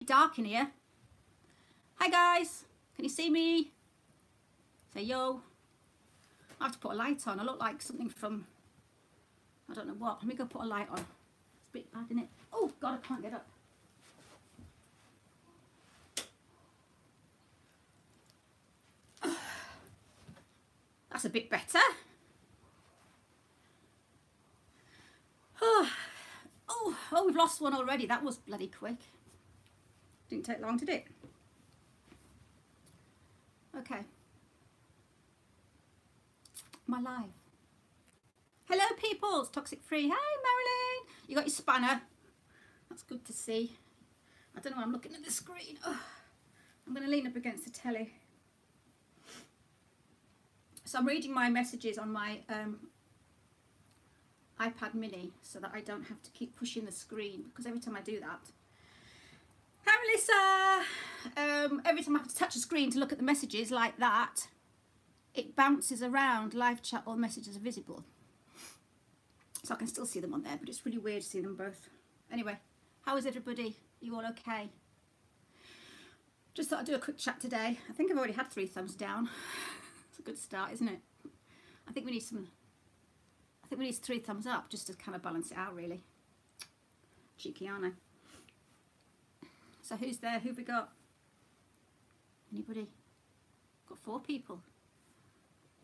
Dark in here. Hi guys, can you see me? Say yo. I have to put a light on. I look like something from, I don't know what. Let me go put a light on. It's a bit bad, isn't it? Oh God, I can't get up. That's a bit better. Oh, we've lost one already. That was bloody quick. Didn't take long, did it? Okay. My life. Hello, people. It's Toxic Free. Hey, Marilyn. You got your spanner. That's good to see. I don't know. I'm looking at the screen. Oh, I'm going to lean up against the telly. So I'm reading my messages on my iPad mini so that I don't have to keep pushing the screen, because every time I do that, hi Melissa, every time I have to touch the screen to look at the messages like that, it bounces around. Live chat, all messages are visible, so I can still see them on there, but it's really weird to see them both. Anyway, how is everybody? You all okay? Just thought I'd do a quick chat today. I think I've already had 3 thumbs down. It's a good start, isn't it? I think we need some, I think we need 3 thumbs up just to kind of balance it out, really. Cheeky, aren't I? So who's there? Who've we got? Anybody? Got 4 people.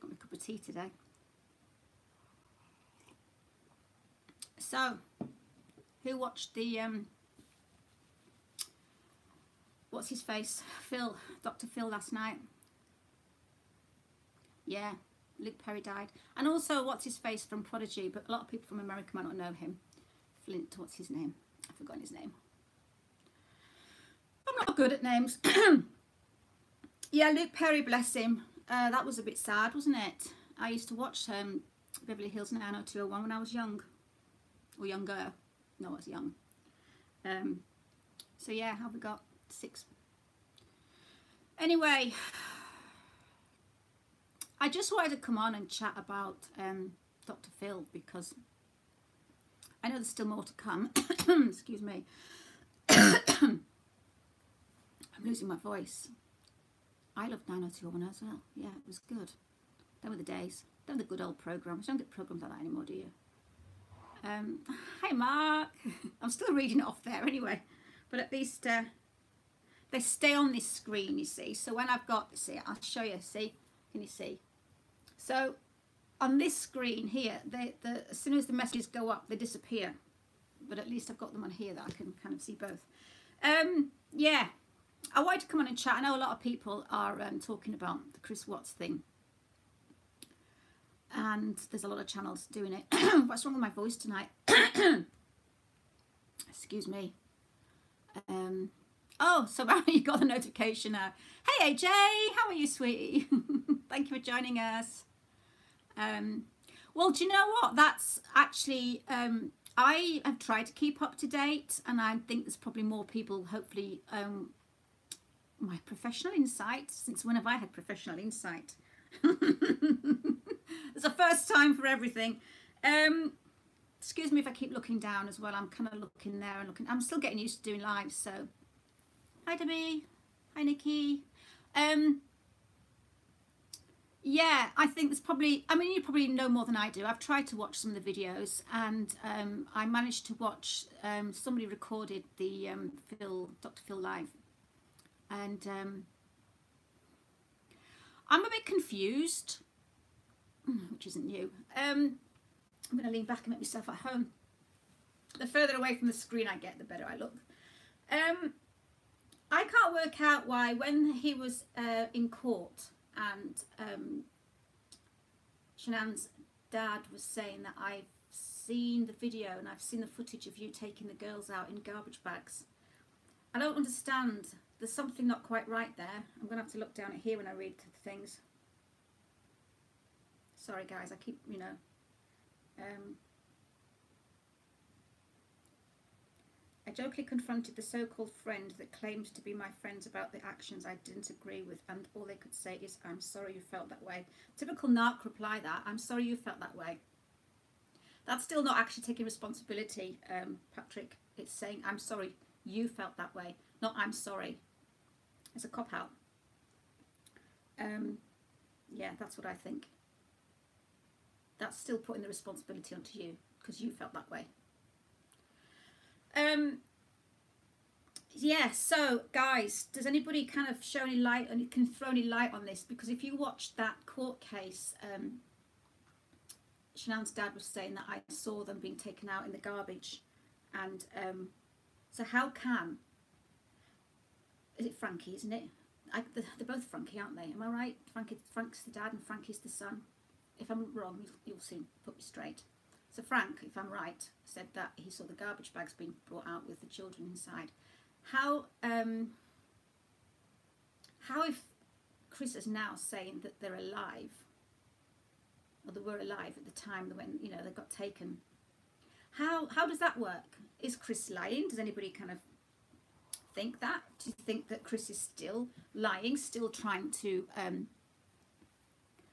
Got my cup of tea today. So, who watched the what's his face? Phil, Dr. Phil last night. Yeah, Luke Perry died. And also, what's his face from Prodigy, but a lot of people from America might not know him. Flint, what's his name? I've forgotten his name. I'm not good at names. Yeah, Luke Perry, bless him. That was a bit sad, wasn't it? I used to watch Beverly Hills 90210 when I was young. Or younger. No, I was young. So yeah, how have we got? 6. Anyway, I just wanted to come on and chat about Dr. Phil, because I know there's still more to come. Excuse me. I'm losing my voice. I loved 90210 as well. Yeah, it was good. Them were the days. Them were the good old programmes. You don't get programmes like that anymore, do you? Hi, Mark. I'm still reading it off there anyway. But at least they stay on this screen, you see. So when I've got, see, I'll show you, see? Can you see? So on this screen here, as soon as the messages go up, they disappear. But at least I've got them on here that I can kind of see both. Yeah, I wanted to come on and chat. I know a lot of people are talking about the Chris Watts thing. And there's a lot of channels doing it. What's wrong with my voice tonight? Excuse me. Oh, so you got the notification now. Hey AJ, how are you, sweetie? Thank you for joining us. Well, do you know what? That's actually, I have tried to keep up to date, and I think there's probably more people, hopefully, my professional insight, since when have I had professional insight? It's a first time for everything. Excuse me if I keep looking down as well. I'm kind of looking there and looking. I'm still getting used to doing lives, so. Hi Debbie. Hi Nikki. Yeah, I think there's probably, I mean, you probably know more than I do. I've tried to watch some of the videos, and I managed to watch, somebody recorded the Dr. Phil live, and I'm a bit confused, which isn't new. I'm going to lean back and make myself at home. The further away from the screen I get, the better I look. I can't work out why, when he was in court and Shanann's dad was saying that I've seen the video and I've seen the footage of you taking the girls out in garbage bags. I don't understand. There's something not quite right there. I'm going to have to look down at here when I read the things. Sorry guys, I keep, you know. I jokingly confronted the so-called friend that claimed to be my friends about the actions I didn't agree with, and all they could say is, I'm sorry you felt that way. Typical narc reply that, I'm sorry you felt that way. That's still not actually taking responsibility, Patrick. It's saying, I'm sorry you felt that way. not I'm sorry. It's a cop-out. Yeah, that's what I think. That's still putting the responsibility onto you because you felt that way. Yeah, so guys, does anybody kind of show any light, and can throw any light on this? Because if you watched that court case, Shanann's dad was saying that I saw them being taken out in the garbage, and so how can, is it Frankie, isn't it? They're both Frankie, aren't they? Am I right? Frank's the dad and Frankie's the son. If I'm wrong, you'll soon put me straight. So Frank, if I'm right, said that he saw the garbage bags being brought out with the children inside. How if Chris is now saying that they're alive, or they were alive at the time when, you know, they got taken? How does that work? Is Chris lying? Does anybody kind of think that? Do you think that Chris is still lying, still trying to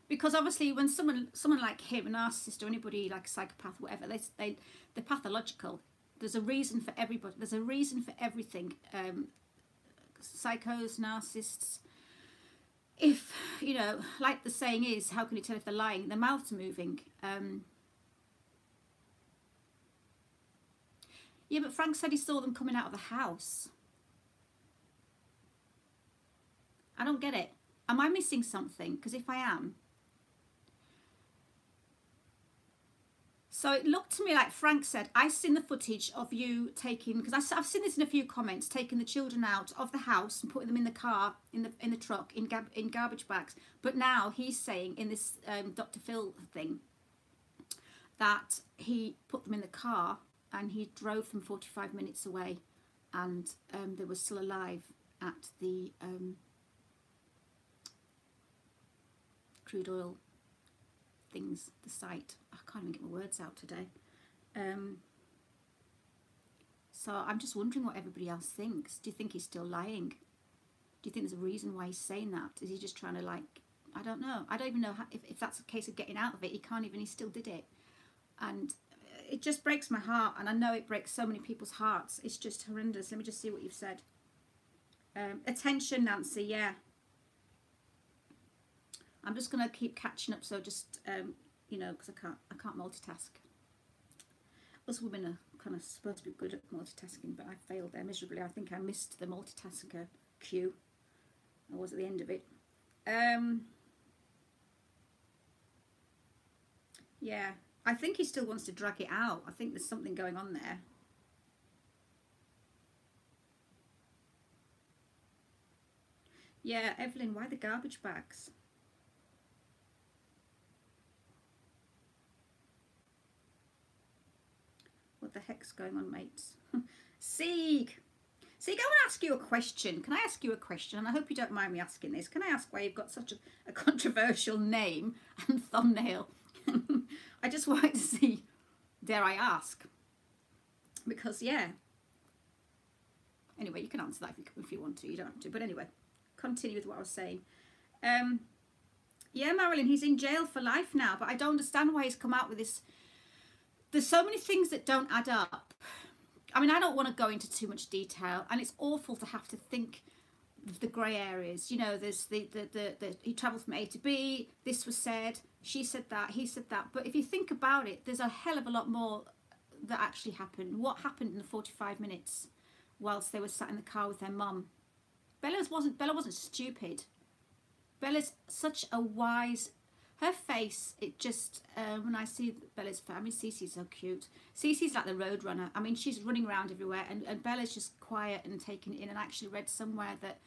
because obviously when someone like him, a narcissist, or anybody like a psychopath, whatever, they're pathological. There's a reason for everybody. There's a reason for everything. Psychos, narcissists. If, you know, like the saying is, how can you tell if they're lying? Their mouth's moving. Yeah, but Frank said he saw them coming out of the house. I don't get it. Am I missing something? Because if I am... So it looked to me like Frank said, I've seen the footage of you taking, because I've seen this in a few comments, taking the children out of the house and putting them in the car, in the truck, in garbage bags. But now he's saying in this Dr. Phil thing that he put them in the car and he drove them 45 minutes away, and they were still alive at the crude oil things, the site. I can't even get my words out today. So I'm just wondering what everybody else thinks. Do you think he's still lying? Do you think there's a reason why he's saying that? Is he just trying to, like, I don't know. I don't even know how, if that's a case of getting out of it. He can't even, he still did it. And it just breaks my heart. And I know it breaks so many people's hearts. It's just horrendous. Let me just see what you've said. Attention, Nancy, yeah. I'm just going to keep catching up, so just, you know, because I can't multitask. Us women are kind of supposed to be good at multitasking, but I failed there miserably. I think I missed the multitasker cue. I was at the end of it. Yeah, I think he still wants to drag it out. I think there's something going on there. Yeah, Evelyn, why the garbage bags? What the heck's going on, mates? Sieg, I want to ask you a question. Can I ask you a question? And I hope you don't mind me asking this. Can I ask why you've got such a controversial name and thumbnail? I just wanted to see, dare I ask? Because, yeah. Anyway, you can answer that if you want to. You don't have to. But anyway, continue with what I was saying. Yeah, Marilyn, he's in jail for life now. But I don't understand why he's come out with this. There's so many things that don't add up. I mean, I don't want to go into too much detail, and it's awful to have to think of the grey areas. You know, there's the he travelled from A to B, this was said, she said that, he said that. But if you think about it, there's a hell of a lot more that actually happened. What happened in the 45 minutes whilst they were sat in the car with their mum? Bella wasn't stupid. Bella's such a wise... Her face, it just, when I see Bella's family, Cece's so cute. Cece's like the road runner. I mean, she's running around everywhere, and Bella's just quiet and taking it in. And I actually read somewhere that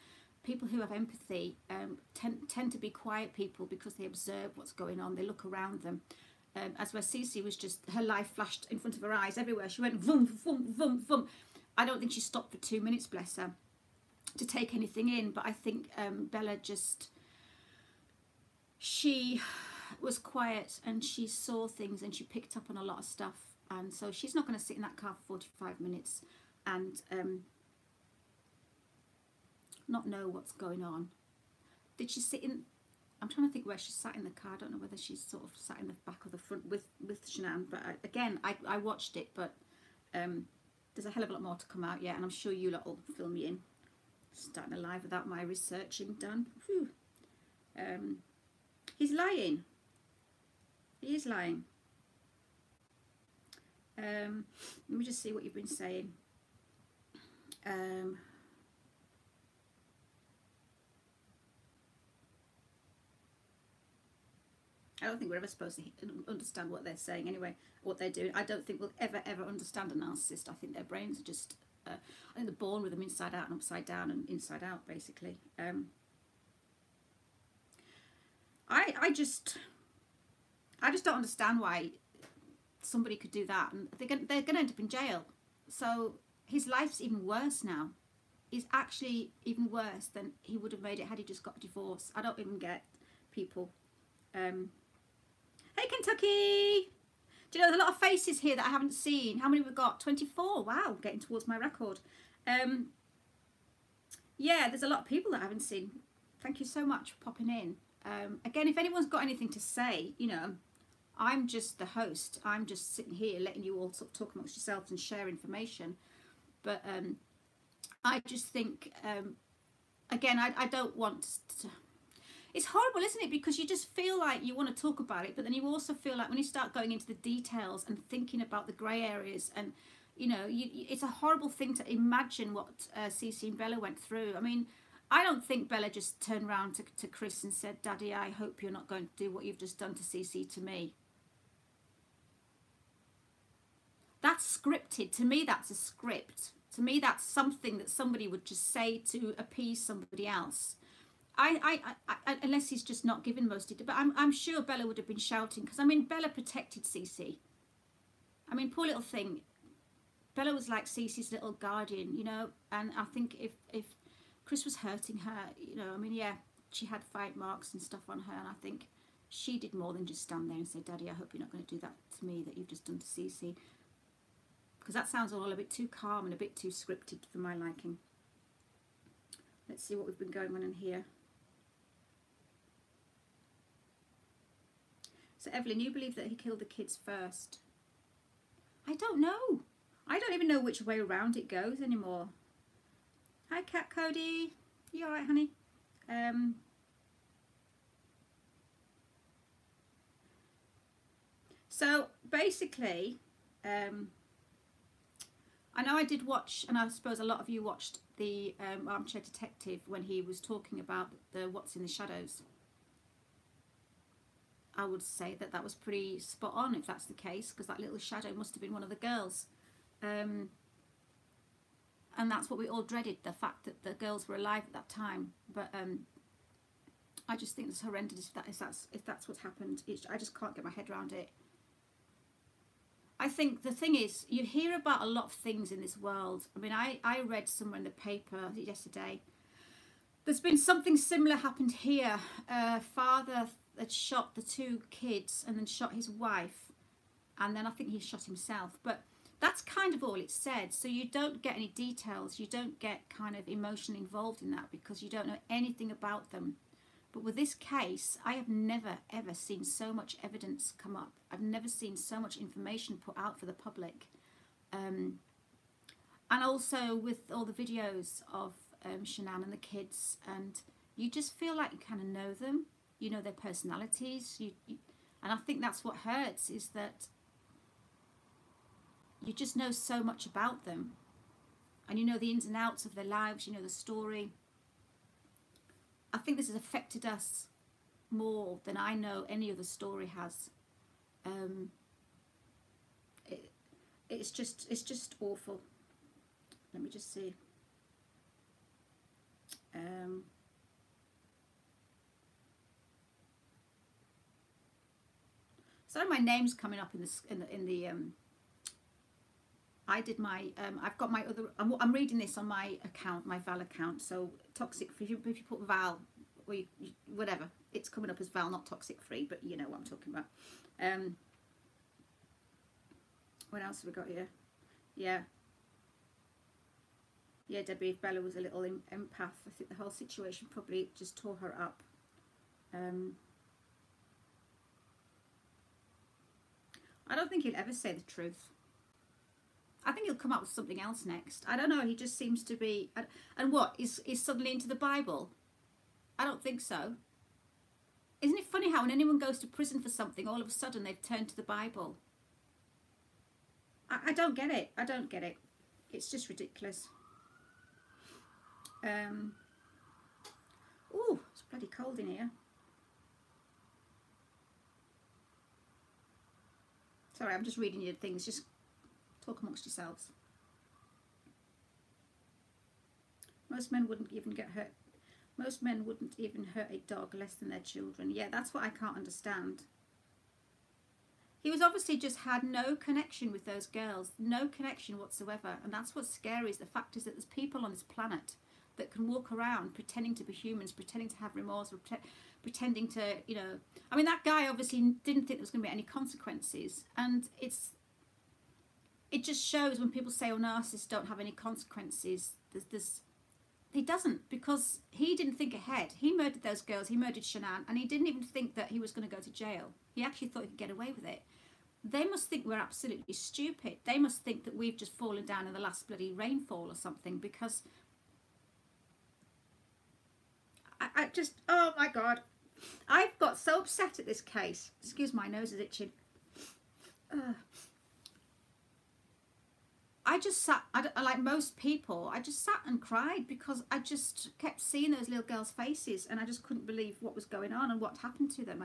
people who have empathy tend to be quiet people because they observe what's going on. They look around them. As where Cece was just, her life flashed in front of her eyes everywhere. She went vum, vum, vum, vum. I don't think she stopped for 2 minutes, bless her, to take anything in. But I think Bella just... She was quiet and she saw things and she picked up on a lot of stuff, and so she's not going to sit in that car for 45 minutes and not know what's going on. Did she sit in... I'm trying to think where she sat in the car. I don't know whether she's sort of sat in the back or the front with Shanann, but again, I watched it, but there's a hell of a lot more to come out yet, and I'm sure you lot will fill me in. Starting a live without my researching done. Whew. He's lying. He is lying. Let me just see what you've been saying. I don't think we're ever supposed to understand what they're saying anyway, what they're doing. I don't think we'll ever understand a narcissist. I think their brains are just, I think they're born with them inside out and upside down and inside out, basically. I just don't understand why somebody could do that, and they're going to end up in jail. So his life's even worse now. He's actually even worse than he would have made it had he just got a divorce. I don't even get people. Hey Kentucky! Do you know, there's a lot of faces here that I haven't seen. How many have we got? 24. Wow, getting towards my record. Yeah, there's a lot of people that I haven't seen. Thank you so much for popping in. Again, if anyone's got anything to say, you know, I'm just the host. I'm just sitting here letting you all sort of talk amongst yourselves and share information. But I just think, again, I don't want to... It's horrible, isn't it? Because you just feel like you want to talk about it, but then you also feel like when you start going into the details and thinking about the grey areas, and, you know, it's a horrible thing to imagine what Cece and Bella went through. I mean, I don't think Bella just turned around to Chris and said, Daddy, I hope you're not going to do what you've just done to Cece to me. That's scripted. To me, that's a script. To me, that's something that somebody would just say to appease somebody else. Unless he's just not given most of it. But I'm sure Bella would have been shouting, because, I mean, Bella protected Cece. I mean, poor little thing. Bella was like Cece's little guardian, you know. And I think if Chris was hurting her, you know, I mean, yeah, she had fight marks and stuff on her. And I think she did more than just stand there and say, Daddy, I hope you're not going to do that to me that you've just done to Cece. Because that sounds all a bit too calm and a bit too scripted for my liking. Let's see what we've been going on in here. So Evelyn, you believe that he killed the kids first? I don't know. I don't even know which way around it goes anymore. Hi, Cat Cody. You all right, honey? So basically, I know I did watch, and I suppose a lot of you watched the Armchair Detective when he was talking about the what's in the shadows. I would say that that was pretty spot on if that's the case, because that little shadow must have been one of the girls. And that's what we all dreaded, the fact that the girls were alive at that time. But I just think it's horrendous if that's what happened. I just can't get my head around it. I think the thing is, you hear about a lot of things in this world. I mean, I read somewhere in the paper yesterday, there's been something similar happened here. Father had shot the two kids and then shot his wife, and then I think he shot himself. But that's kind of all it said. So you don't get any details. You don't get kind of emotion involved in that because you don't know anything about them. But with this case, I have never, ever seen so much evidence come up. I've never seen so much information put out for the public. And also with all the videos of Shanann and the kids, and you just feel like you kind of know them. You know their personalities. And I think that's what hurts, is that you just know so much about them. And you know the ins and outs of their lives. You know the story. I think this has affected us more than I know any other story has. It's just awful. Let me just see. So my name's coming up in the I did my I've got my other, I'm reading this on my account, my Val account. So toxic, if you put Val or whatever, it's coming up as Val, not toxic free, but you know what I'm talking about. What else have we got here? Yeah, Debbie, if Bella was a little empath, I think the whole situation probably just tore her up. I don't think he'll ever say the truth. I think he'll come up with something else next. I don't know. He just seems to be. And what is suddenly into the Bible? I don't think so. Isn't it funny how when anyone goes to prison for something, all of a sudden they've turned to the Bible? I don't get it. I don't get it. It's just ridiculous. Oh, it's bloody cold in here. Sorry, I'm just reading you things. Just talk amongst yourselves. Most men wouldn't even get hurt. Most men wouldn't even hurt a dog less than their children. Yeah, that's what I can't understand. He was obviously just had no connection with those girls. No connection whatsoever. And that's what's scary, is the fact is that there's people on this planet that can walk around pretending to be humans, pretending to have remorse, pretending to, you know... I mean, that guy obviously didn't think there was going to be any consequences. And it just shows when people say, oh, narcissists don't have any consequences. He doesn't, because he didn't think ahead. He murdered those girls, he murdered Shanann, and he didn't even think that he was going to go to jail. He actually thought he could get away with it. They must think we're absolutely stupid. They must think that we've just fallen down in the last bloody rainfall or something, because I just, oh my God. I've got so upset at this case. Excuse my nose is itching. I just sat, like most people, I just sat and cried, because I just kept seeing those little girls' faces and I just couldn't believe what was going on and what happened to them.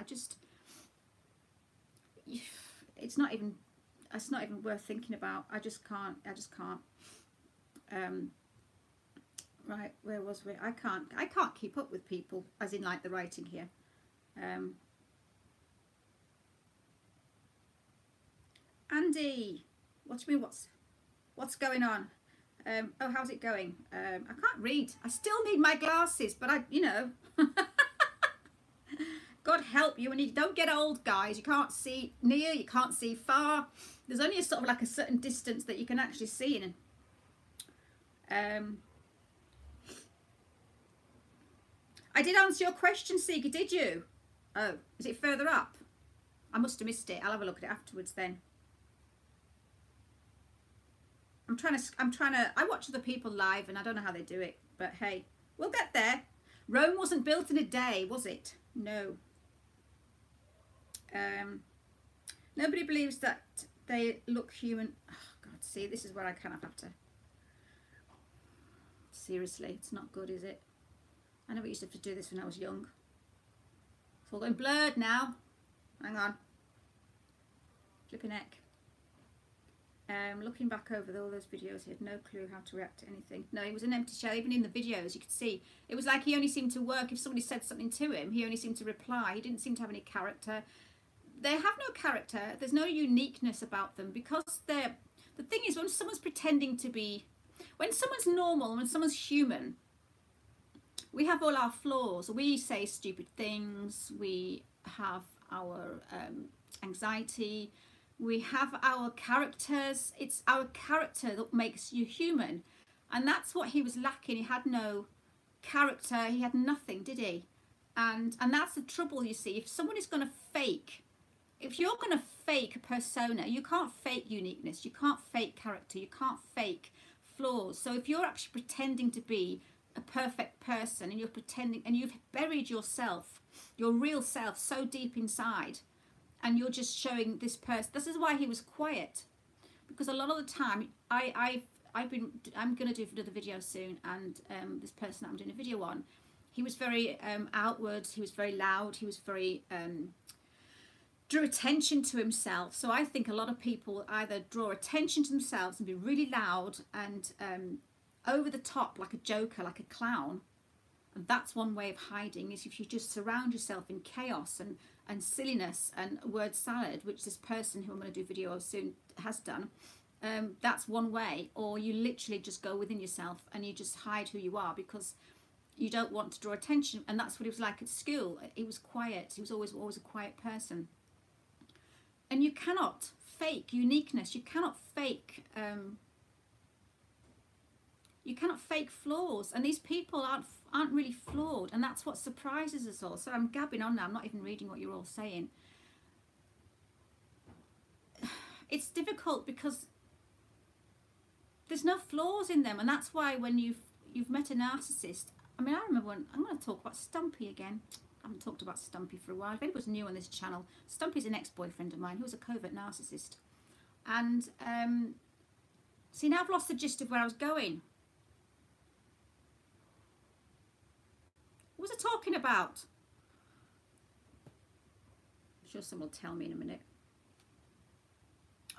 It's not even worth thinking about. I just can't. Right, where was we? I can't keep up with people, as in like the writing here. Andy, what do you mean, what's going on? Oh, how's it going? I can't read. I still need my glasses, but you know, God help you when you don't get old, guys. You can't see near, you can't see far. There's only a sort of like a certain distance that you can actually see in. I did answer your question, Seeker, did you? Oh, is it further up? I must have missed it. I'll have a look at it afterwards then. I'm trying to, I watch other people live and I don't know how they do it, but hey, we'll get there. Rome wasn't built in a day, was it? No. Nobody believes that they look human. Oh, God, see, this is where I kind of have to. Seriously, it's not good, is it? I never used to have to do this when I was young. It's all going blurred now. Hang on. Flipping heck. Looking back over all those videos, he had no clue how to react to anything. No, he was an empty shell. Even in the videos, you could see it was like he only seemed to work if somebody said something to him. He only seemed to reply. He didn't seem to have any character. They have no character. There's no uniqueness about them, because they're... The thing is, when someone's pretending to be... When someone's normal, when someone's human, we have all our flaws. We say stupid things. We have our anxiety. We have our characters. It's our character that makes you human. And that's what he was lacking. He had no character. He had nothing, did he? And that's the trouble, you see. If someone is going to fake, if you're going to fake a persona, you can't fake uniqueness. You can't fake character. You can't fake flaws. So if you're actually pretending to be a perfect person, and you're pretending, and you've buried yourself, your real self, so deep inside, and you're just showing this person. This is why he was quiet, because a lot of the time I'm going to do another video soon, and this person that I'm doing a video on, he was very outward, he was very loud, he was very drew attention to himself. So I think a lot of people either draw attention to themselves and be really loud and over the top, like a joker, like a clown. And that's one way of hiding, is if you just surround yourself in chaos and silliness and word salad, which this person who I'm going to do a video of soon has done. That's one way. Or you literally just go within yourself and you just hide who you are, because you don't want to draw attention. And that's what he was like at school. He was quiet. He was always a quiet person. And you cannot fake uniqueness. You cannot fake flaws. And these people aren't really flawed, and that's what surprises us all. So I'm gabbing on now. I'm not even reading what you're all saying. It's difficult because there's no flaws in them. And that's why when you've met a narcissist, I mean, I remember when, I'm going to talk about Stumpy again. I haven't talked about Stumpy for a while. If anybody's new on this channel, Stumpy's an ex-boyfriend of mine who was a covert narcissist. And see, now I've lost the gist of where I was going. What was I talking about? I'm sure someone will tell me in a minute.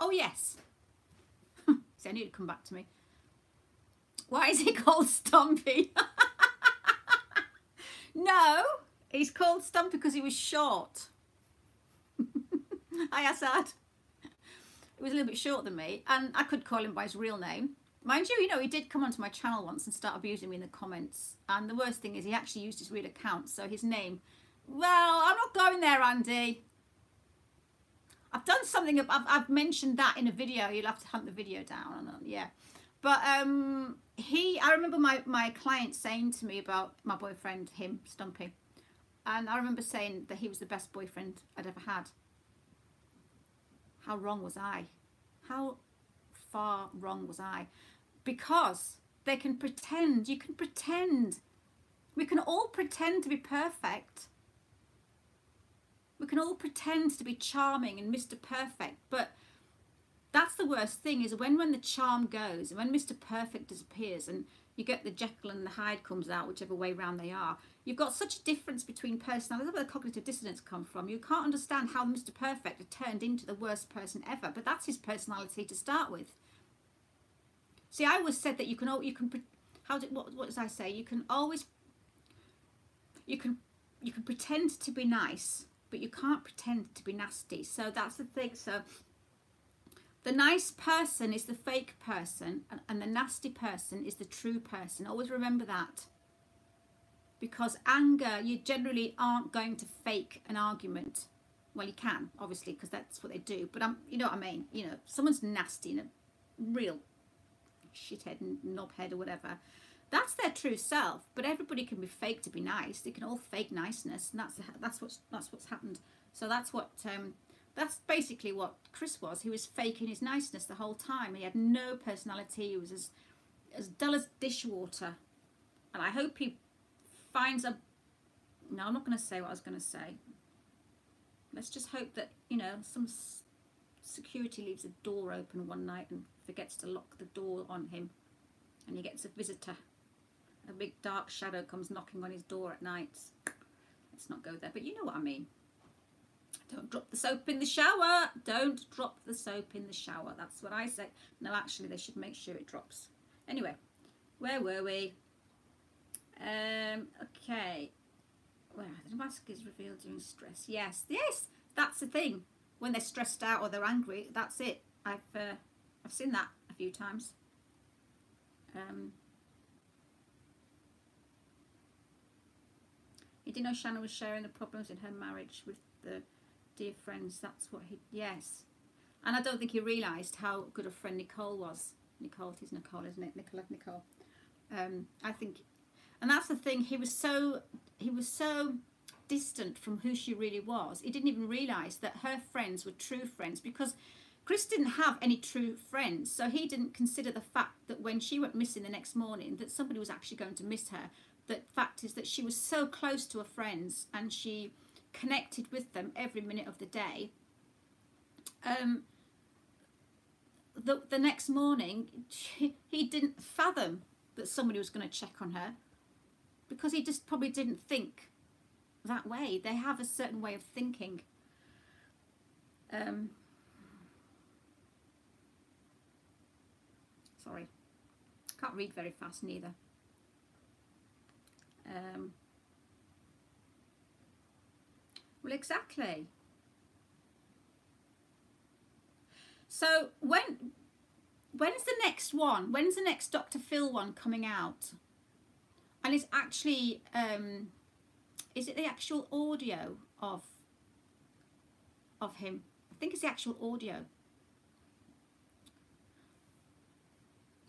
Oh, yes. See, I knew it'd come back to me. Why is he called Stumpy? No, he's called Stumpy because he was short. Hi, Assad. He was a little bit shorter than me, and I could call him by his real name. Mind you, he did come onto my channel once and start abusing me in the comments. And the worst thing is he actually used his real account, so his name... Well, I'm not going there, Andy. I've done something, I've mentioned that in a video. You'll have to hunt the video down. Yeah. But I remember my client saying to me about my boyfriend, him, Stumpy. And I remember saying that he was the best boyfriend I'd ever had. How wrong was I? How far wrong was I? Because they can pretend. You can pretend. We can all pretend to be perfect. We can all pretend to be charming and Mr. Perfect. But that's the worst thing, is when the charm goes and when Mr. Perfect disappears and you get the Jekyll and the Hyde comes out, whichever way round they are. You've got such a difference between personalities. That's where the cognitive dissonance come from. You can't understand how Mr. Perfect had turned into the worst person ever, but that's his personality to start with. See, I always said that what did I say? You can pretend to be nice, but you can't pretend to be nasty. So that's the thing. So the nice person is the fake person, and the nasty person is the true person. Always remember that. Because anger, you generally aren't going to fake an argument. Well, you can, obviously, because that's what they do. But you know what I mean? Someone's nasty and a real shithead and knobhead or whatever. That's their true self. But everybody can be fake to be nice. They can all fake niceness, and that's what's happened. So that's basically what Chris was. He was faking his niceness the whole time. He had no personality. He was as dull as dishwater. And I hope he finds a... No, I'm not going to say what I was going to say. Let's just hope that, some security leaves a door open one night and forgets to lock the door on him. And he gets a visitor. A big dark shadow comes knocking on his door at night. Let's not go there, but you know what I mean. Don't drop the soap in the shower. Don't drop the soap in the shower. That's what I say. No, actually, they should make sure it drops. Anyway, where were we? Okay. Well, the mask is revealed during stress. Yes, that's the thing. When they're stressed out or they're angry, that's it. I've seen that a few times. He didn't know Shannon was sharing the problems in her marriage with the dear friends. That's what he... Yes. And I don't think he realised how good a friend Nicole was. Nicole, it is Nicole, isn't it? Nicole. I think... And that's the thing. He was so distant from who she really was. He didn't even realise that her friends were true friends, because Chris didn't have any true friends. So he didn't consider the fact that when she went missing the next morning, that somebody was actually going to miss her. The fact is that she was so close to her friends and she connected with them every minute of the day. The next morning, he didn't fathom that somebody was going to check on her, because he just probably didn't think that way. They have a certain way of thinking. Sorry, can't read very fast neither. Well, exactly. So when's the next one? When's the next Dr. Phil one coming out? And it's actually, is it the actual audio of him? I think it's the actual audio.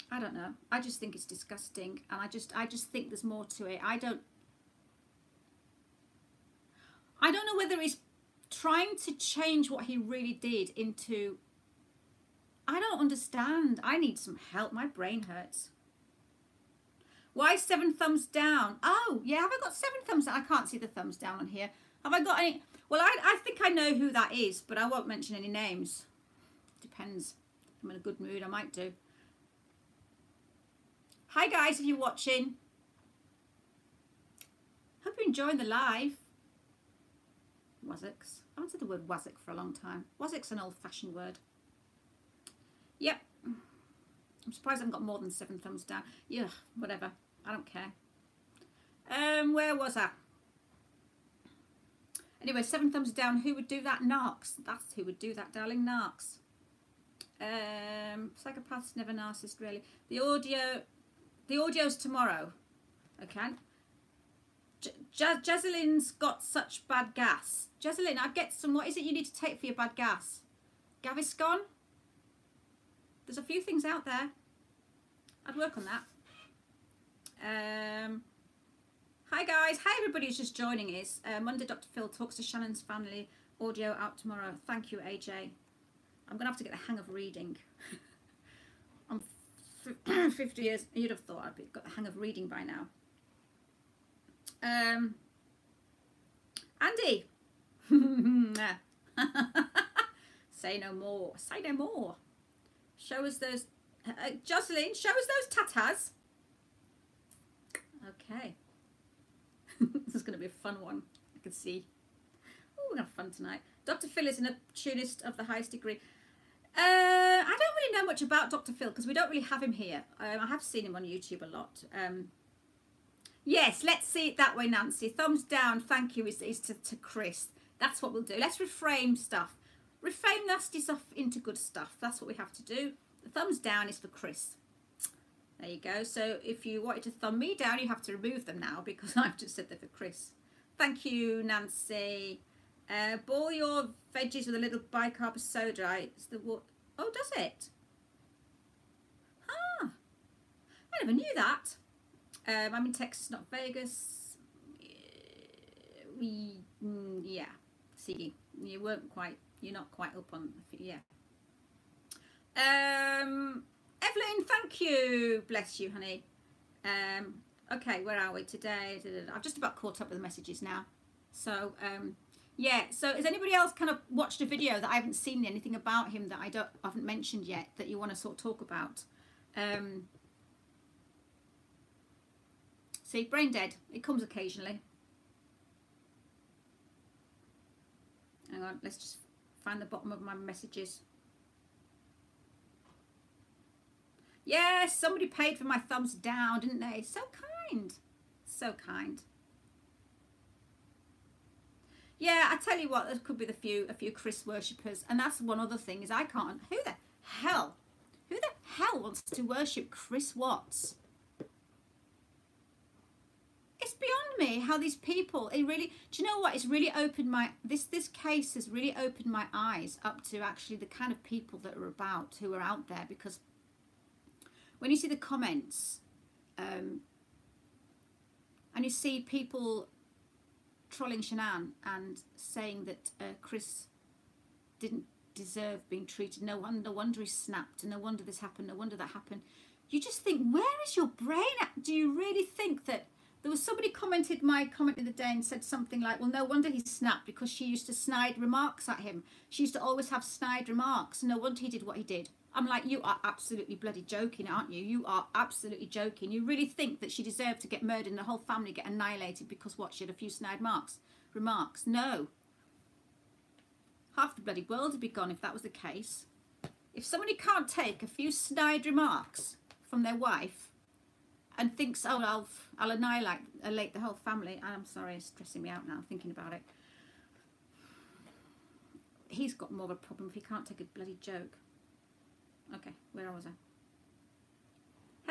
I don't know. I just think it's disgusting, and I just think there's more to it. I don't know whether he's trying to change what he really did into I don't understand. I need some help. My brain hurts. Why 7 thumbs down? Oh, yeah, have I got 7 thumbs down? I can't see the thumbs down on here. Have I got any? Well, I think I know who that is, but I won't mention any names. Depends. If I'm in a good mood, I might do. Hi, guys, if you're watching. Hope you're enjoying the live. Wazzicks. I haven't said the word wazzick for a long time. Wazzick's an old-fashioned word. Yep. I'm surprised I haven't got more than 7 thumbs down. Yeah, whatever. I don't care. Where was I? Anyway, 7 thumbs down. Who would do that? Narcs. That's who would do that, darling. Narcs. Psychopaths, never narcissist, really. The audio's tomorrow. Okay. Jazeline's got such bad gas. Jazeline, I get some. What is it you need to take for your bad gas? Gaviscon? There's a few things out there. I'd work on that. Hi guys. Hi everybody who's just joining us. Monday Dr. Phil talks to Shannon's family. Audio out tomorrow. Thank you, AJ. I'm going to have to get the hang of reading. I'm 50 years. You'd have thought I'd got the hang of reading by now. Andy. Say no more. Say no more. Show us those. Jocelyn, show us those tatas. Okay. This is going to be a fun one. I can see. Oh, we're going to have fun tonight. Dr. Phil is an opportunist of the highest degree. I don't really know much about Dr. Phil because we don't really have him here. I have seen him on YouTube a lot. Yes, let's see it that way, Nancy. Thumbs down, thank you, is to Chris. That's what we'll do. Let's reframe stuff. Reframe nasty stuff into good stuff. That's what we have to do. The thumbs down is for Chris. There you go. So if you wanted to thumb me down, you have to remove them now because I've just said they're for Chris. Thank you, Nancy. Boil your veggies with a little bicarb soda. It's the what? Oh, does it? Ah, I never knew that. I'm in Texas, not Vegas. Yeah. See, you weren't quite. You're not quite up on. Yeah. Evelyn, thank you. Bless you, honey. Okay, where are we today? I've just about caught up with the messages now. So, yeah. So, has anybody else kind of watched a video that I haven't seen anything about him that I haven't mentioned yet that you want to sort of talk about? See, brain dead. It comes occasionally. Hang on, let's just find the bottom of my messages. Yes, somebody paid for my thumbs down, didn't they? So kind. So kind. Yeah, I tell you what, there could be a few Chris worshippers. And that's one other thing is I can't. Who the hell wants to worship Chris Watts? It's beyond me how these people, it really, do you know what? It's really opened this case has really opened my eyes up to actually the kind of people that are who are out there, because when you see the comments, and you see people trolling Shanann and saying that Chris didn't deserve being treated, no wonder he snapped, and no wonder this happened, no wonder that happened. You just think, where is your brain at? Do you really think that? There was somebody commented my comment the other day and said something like, well, no wonder he snapped because she used to snide remarks at him. She used to always have snide remarks. No wonder he did what he did. I'm like, you are absolutely bloody joking, aren't you? You are absolutely joking. You really think that she deserved to get murdered and the whole family get annihilated because what? She had a few snide remarks? No. Half the bloody world would be gone if that was the case. If somebody can't take a few snide remarks from their wife and thinks, oh, I'll annihilate the whole family. I'm sorry, it's stressing me out now thinking about it. He's got more of a problem if he can't take a bloody joke. Okay, where was I?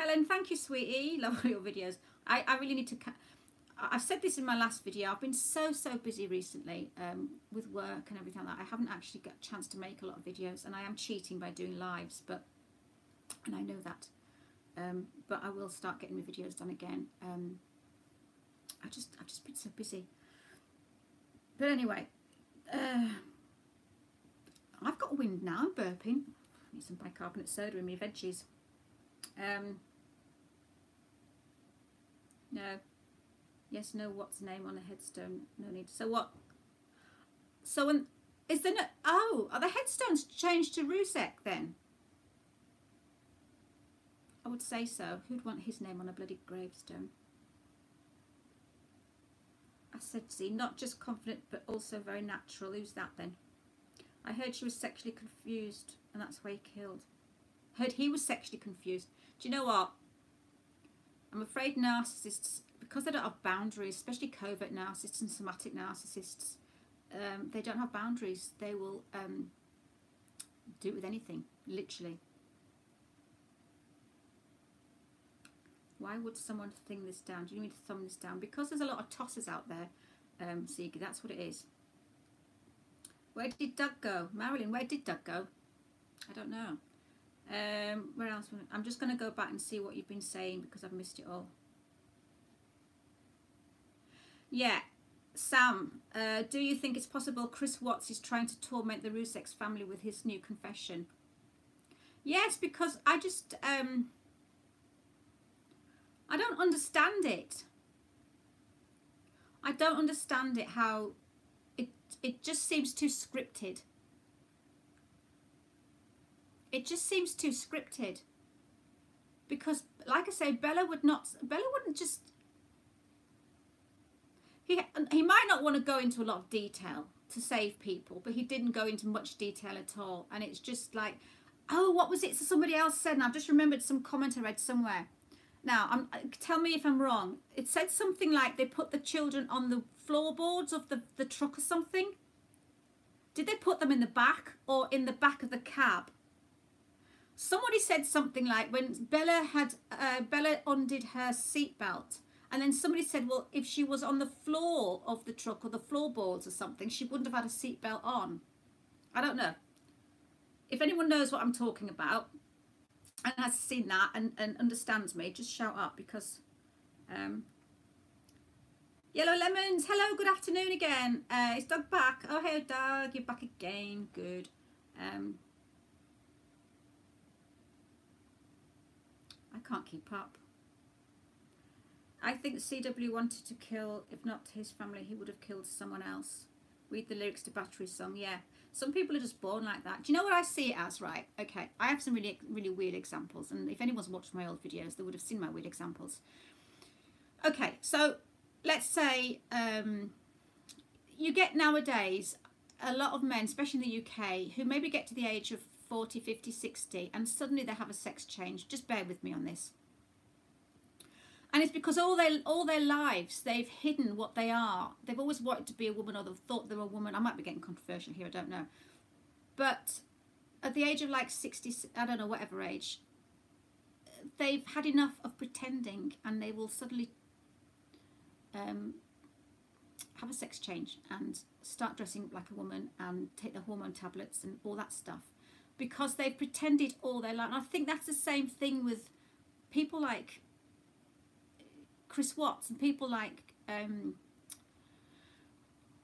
Helen, thank you, sweetie. Love all your videos. I really need to... I've said this in my last video. I've been so busy recently with work and everything like that. I haven't actually got a chance to make a lot of videos, and I am cheating by doing lives, and I know that. But I will start getting my videos done again. I've just been so busy. But anyway, I've got wind now. I'm burping. Need some bicarbonate soda in my veggies. No. Yes, no, what's the name on the headstone? No need. So what? So when is there no? Oh, are the headstones changed to Rusek then? I would say so. Who'd want his name on a bloody gravestone? I said, see, not just confident, but also very natural. Who's that then? I heard she was sexually confused, and that's why he killed. Heard he was sexually confused. Do you know what? I'm afraid narcissists, because they don't have boundaries, especially covert narcissists and somatic narcissists, they don't have boundaries. They will do it with anything, literally. Why would someone thing this down? Do you need to thumb this down? Because there's a lot of tossers out there, Sigi, that's what it is. Where did Doug go? Marilyn, where did Doug go? I don't know. Where else? I'm just going to go back and see what you've been saying because I've missed it all. Yeah, Sam, do you think it's possible Chris Watts is trying to torment the Rusek's family with his new confession? Yes, because I just, I don't understand it. I don't understand it, how it just seems too scripted. It just seems too scripted. Because, like I say, Bella wouldn't just... He might not want to go into a lot of detail to save people, but he didn't go into much detail at all. And it's just like, oh, what was it somebody else said? And I've just remembered some comment I read somewhere. Now, tell me if I'm wrong. It said something like they put the children on the floorboards of the truck or something. Did they put them in the back or in the back of the cab? Somebody said something like when Bella undid her seatbelt, and then somebody said, well, if she was on the floor of the truck or the floorboards or something, she wouldn't have had a seatbelt on. I don't know. If anyone knows what I'm talking about and has seen that and understands me, just shout up because... Yellow Lemons, hello, good afternoon again. Is Doug back? Oh, hey, Doug, you're back again. Good. I can't keep up. I think CW wanted to kill, if not his family, he would have killed someone else. Read the lyrics to Battery Song, yeah. Some people are just born like that. Do you know what I see it as, right? Okay, I have some really, really weird examples, and if anyone's watched my old videos, they would have seen my weird examples. Okay, so let's say you get nowadays a lot of men, especially in the UK, who maybe get to the age of 40, 50, 60, and suddenly they have a sex change. Just bear with me on this. And it's because all their lives they've hidden what they are. They've always wanted to be a woman, or they've thought they were a woman. I might be getting controversial here, I don't know. But at the age of like 60, I don't know, whatever age, they've had enough of pretending, and they will suddenly have a sex change and start dressing like a woman and take the hormone tablets and all that stuff, because they've pretended all their life. And I think that's the same thing with people like Chris Watts and people like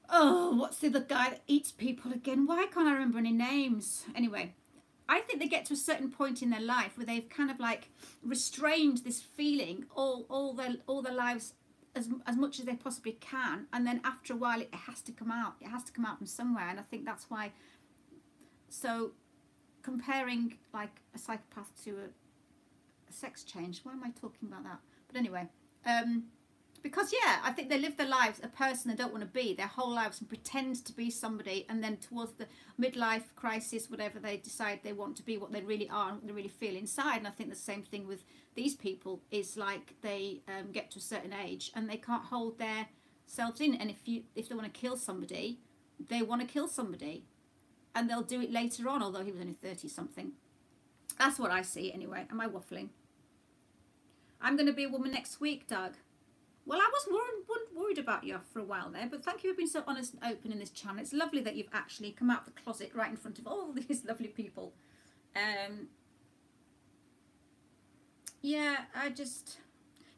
oh, what's the other guy that eats people again? Why can't I remember any names? Anyway, I think they get to a certain point in their life where they've kind of like restrained this feeling all their lives as much as they possibly can, and then after a while it has to come out. It has to come out from somewhere, and I think that's why. So comparing like a psychopath to a sex change, why am I talking about that? But anyway, because yeah, I think they live their lives a person they don't want to be their whole lives and pretend to be somebody, and then towards the midlife crisis, whatever, they decide they want to be what they really are and what they really feel inside. And I think the same thing with these people is like they get to a certain age and they can't hold their selves in, and if they want to kill somebody, they want to kill somebody, and they'll do it later on, although he was only 30 something. That's what I see anyway. Am I waffling? I'm going to be a woman next week, Doug. Well, I was worried about you for a while there, but thank you for being so honest and open in this channel. It's lovely that you've actually come out of the closet right in front of all these lovely people. Yeah, I just...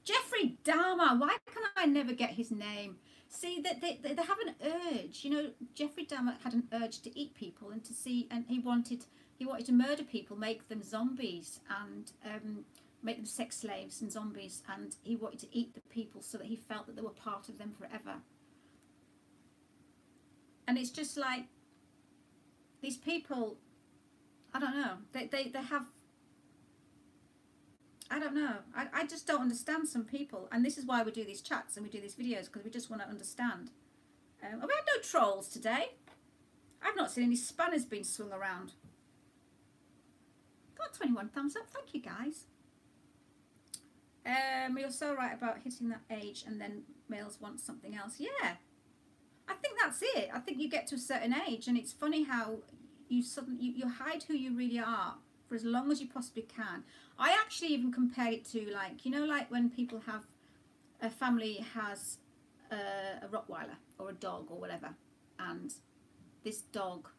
Jeffrey Dahmer, why can I never get his name? See, they have an urge. You know, Jeffrey Dahmer had an urge to eat people and to see, and he wanted He wanted to murder people, make them zombies, and make them sex slaves and zombies, and he wanted to eat the people so that he felt that they were part of them forever. And it's just like, these people, I don't know, they have, I don't know, I just don't understand some people, and this is why we do these chats and we do these videos, because we just want to understand. We had no trolls today. I've not seen any spanners being swung around. Got 21 thumbs up, thank you guys. You're so right about hitting that age and then males want something else. Yeah, I think that's it. I think you get to a certain age and it's funny how you suddenly you hide who you really are for as long as you possibly can. I actually even compare it to, like, you know, like when people have, a family has a Rottweiler or a dog or whatever, and this dog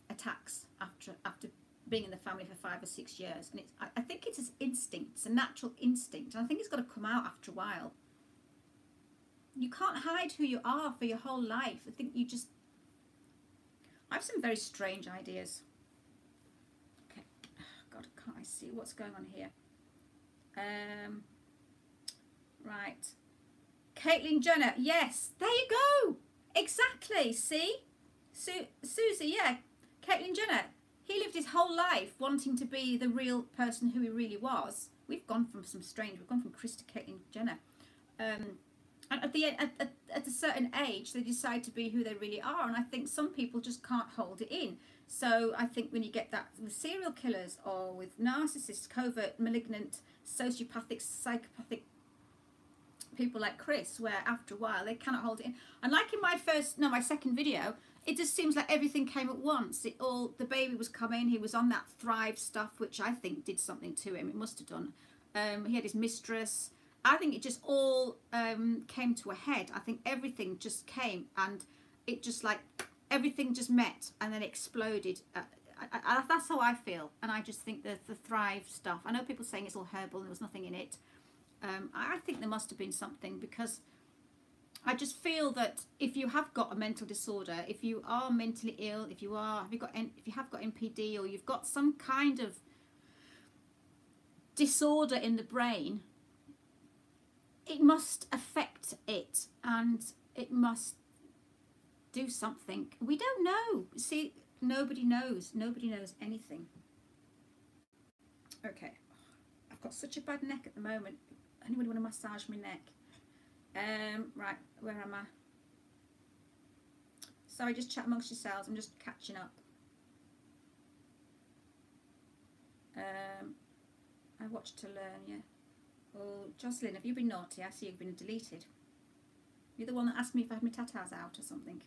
attacks after being in the family for 5 or 6 years, and I think it's his instinct. It's a natural instinct, and I think it's got to come out after a while. You can't hide who you are for your whole life. I think you just, I have some very strange ideas. Okay, God, can't I see what's going on here? Right, Caitlyn Jenner, yes, there you go, exactly. See, Susie, yeah, Caitlyn Jenner. He lived his whole life wanting to be the real person who he really was. We've gone from some strange, we've gone from Chris to Caitlyn Jenner. And at the end, at a certain age, they decide to be who they really are. And I think some people just can't hold it in. So I think when you get that with serial killers or with narcissists, covert, malignant, sociopathic, psychopathic people like Chris, where after a while they cannot hold it in. And like in my second video, it just seems like everything came at once. The baby was coming. He was on that Thrive stuff, which I think did something to him. It must have done. He had his mistress. I think it just all came to a head. I think everything just came, and it just like everything just met and then exploded. That's how I feel. And I just think that the Thrive stuff, I know people saying it's all herbal and there was nothing in it. I think there must have been something, because I just feel that if you have got a mental disorder, if you are mentally ill, if you have got NPD, or you've got some kind of disorder in the brain, it must affect it and it must do something. We don't know. See, nobody knows. Nobody knows anything. Okay, I've got such a bad neck at the moment. Anybody want to massage my neck? Right, where am I? Sorry, just chat amongst yourselves. I'm just catching up. I watched to learn, yeah. Oh, Jocelyn, have you been naughty? I see you've been deleted. You're the one that asked me if I had my tatas out or something.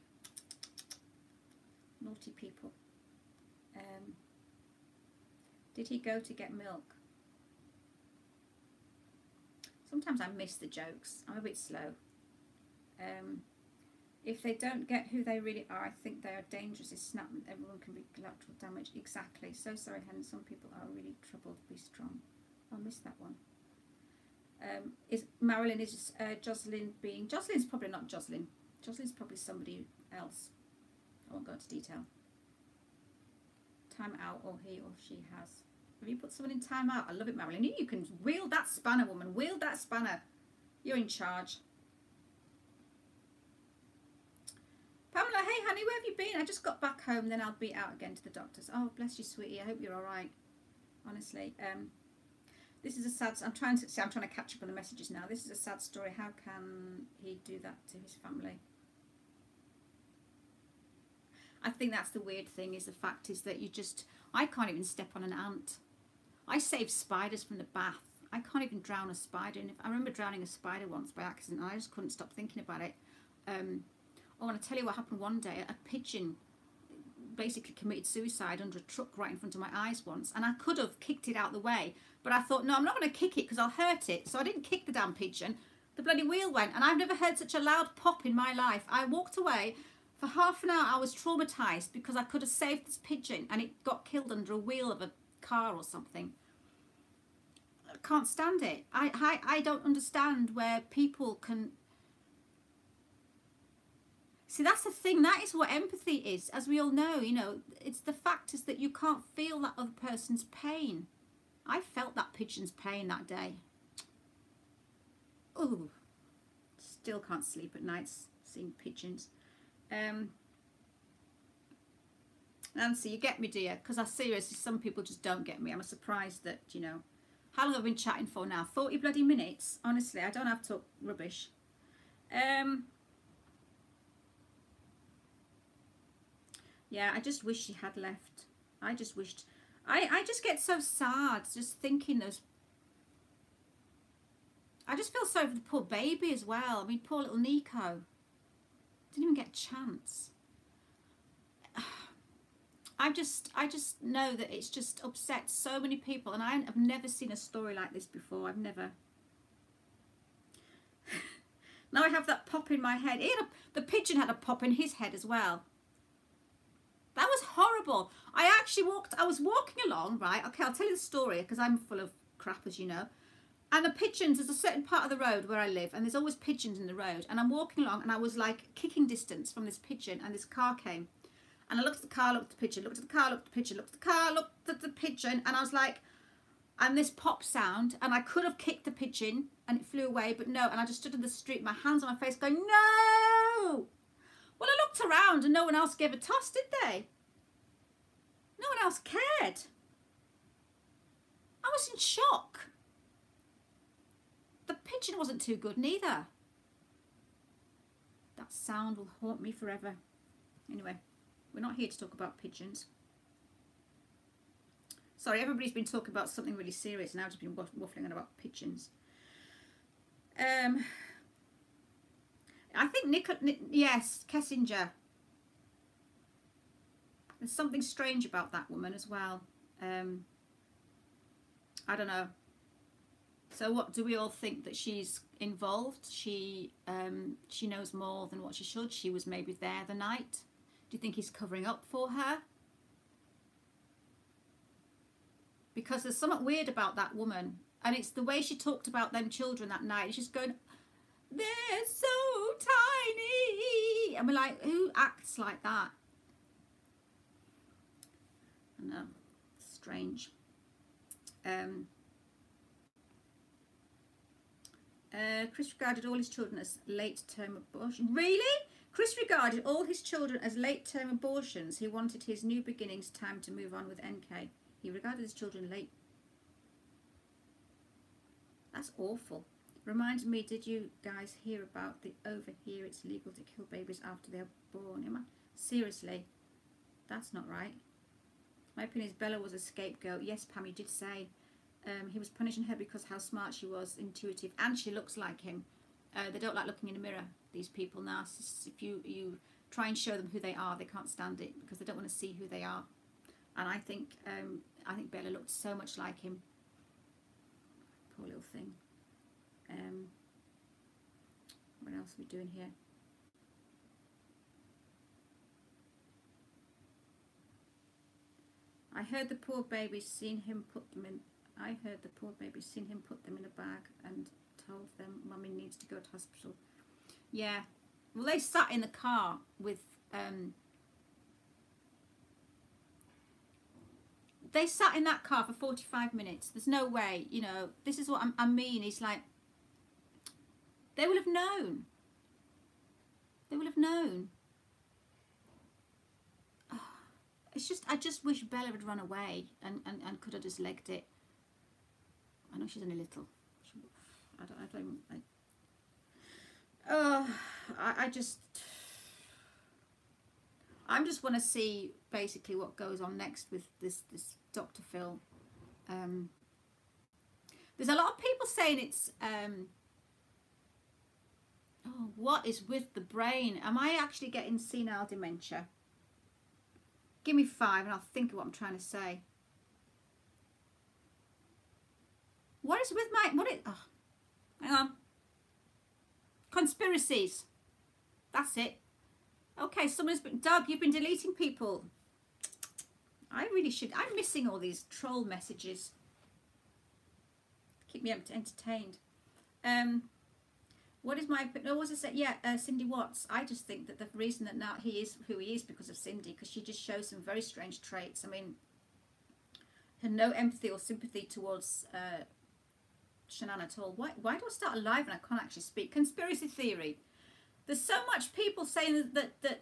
Naughty people. Did he go to get milk? Sometimes I miss the jokes. I'm a bit slow. If they don't get who they really are, I think they are dangerous. It's snap. Everyone can be collateral damage. Exactly. So sorry, Helen. Some people are really troubled. Be strong. I'll miss that one. Is Marilyn, is Jocelyn being... Jocelyn's probably not Jocelyn. Jocelyn's probably somebody else. I won't go into detail. Time out, or he or she has. Have you put someone in time out? I love it, Marilyn. You can wield that spanner, woman. Wield that spanner. You're in charge. Pamela, hey honey, where have you been? I just got back home, then I'll be out again to the doctors. Oh, bless you, sweetie. I hope you're all right. Honestly, this is a sad... I'm trying to catch up on the messages now. This is a sad story. How can he do that to his family? I think that's the weird thing, is the fact is that you just... I can't even step on an ant. I save spiders from the bath. I can't even drown a spider. And I remember drowning a spider once by accident, and I just couldn't stop thinking about it. I want to tell you what happened one day. A pigeon basically committed suicide under a truck right in front of my eyes once, and I could have kicked it out the way, but I thought, no, I'm not going to kick it because I'll hurt it. So I didn't kick the damn pigeon. The bloody wheel went, and I've never heard such a loud pop in my life. I walked away. For half an hour I was traumatised because I could have saved this pigeon and it got killed under a wheel of a car or something. I can't stand it. I don't understand where people can... See, that's the thing. That is what empathy is. As we all know, you know, it's the fact is that you can't feel that other person's pain. I felt that pigeon's pain that day. Oh, still can't sleep at nights seeing pigeons. Nancy, you get me, dear? Because I seriously, some people just don't get me. I'm surprised that, you know, how long have I been chatting for now? 40 bloody minutes. Honestly, I don't have to talk rubbish. Yeah, I just wish she had left. I just wished. I just get so sad just thinking those. I just feel sorry for the poor baby as well. I mean, poor little Nico. Didn't even get a chance. I just know that it's just upset so many people, and I've never seen a story like this before. I've never. Now I have that pop in my head. The pigeon had a pop in his head as well. That was horrible. I was walking along, right? Okay, I'll tell you the story because I'm full of crap, as you know. And the pigeons, there's a certain part of the road where I live, and there's always pigeons in the road. And I'm walking along, and I was like kicking distance from this pigeon, and this car came. And I looked at the car, looked at the pigeon, looked at the car, looked at the pigeon, looked at the car, looked at the pigeon, and I was like, and this pop sound, and I could have kicked the pigeon, and it flew away, but no. And I just stood in the street, my hands on my face, going, no! Well, I looked around, and no one else gave a toss, did they? No one else cared. I was in shock. The pigeon wasn't too good neither. That sound will haunt me forever. Anyway, we're not here to talk about pigeons. Sorry, everybody's been talking about something really serious, and I've just been waffling on about pigeons. I think yes, Kessinger. There's something strange about that woman as well. I don't know. So what do we all think, that she's involved? She knows more than what she should. She was maybe there the night. Do you think he's covering up for her? Because there's something weird about that woman, and it's the way she talked about them children that night. She's going, they're so tiny. And we're like, who acts like that? I know, strange. Chris regarded all his children as late-term abortions. Really? Chris regarded all his children as late-term abortions. He wanted his new beginnings time to move on with NK. He regarded his children late. That's awful. Reminds me, did you guys hear about over here it's legal to kill babies after they're born? Seriously, that's not right. My opinion is Bella was a scapegoat. Yes, Pam, you did say. He was punishing her because how smart she was, intuitive, and she looks like him. They don't like looking in a mirror, these people, narcissists. If you try and show them who they are, they can't stand it because they don't want to see who they are. And I think Bella looked so much like him. Poor little thing. What else are we doing here? I heard the poor baby seen him put them in. I heard the poor baby seen him put them in a bag and told them Mummy needs to go to hospital. Yeah. Well, they sat in the car with. They sat in that car for 45 minutes. There's no way, you know. This is what I mean. It's like they will have known. They will have known. It's just, I just wish Bella had run away and could have just legged it. I know she's only little. I just want to see basically what goes on next with this Dr. Phil. There's a lot of people saying it's, oh, what is with the brain? Am I actually getting senile dementia? Give me 5 and I'll think of what I'm trying to say. What is with my, oh, hang on. Conspiracies. That's it. Okay, Doug, you've been deleting people. I really should. I'm missing all these troll messages. Keep me entertained. What is my, no, what was I say? Yeah, Cindy Watts. I just think that the reason that now he is who he is because of Cindy, because she just shows some very strange traits. I mean, had no empathy or sympathy towards Shannon at all. Why do I start a live and I can't actually speak? Conspiracy theory. There's so much people saying that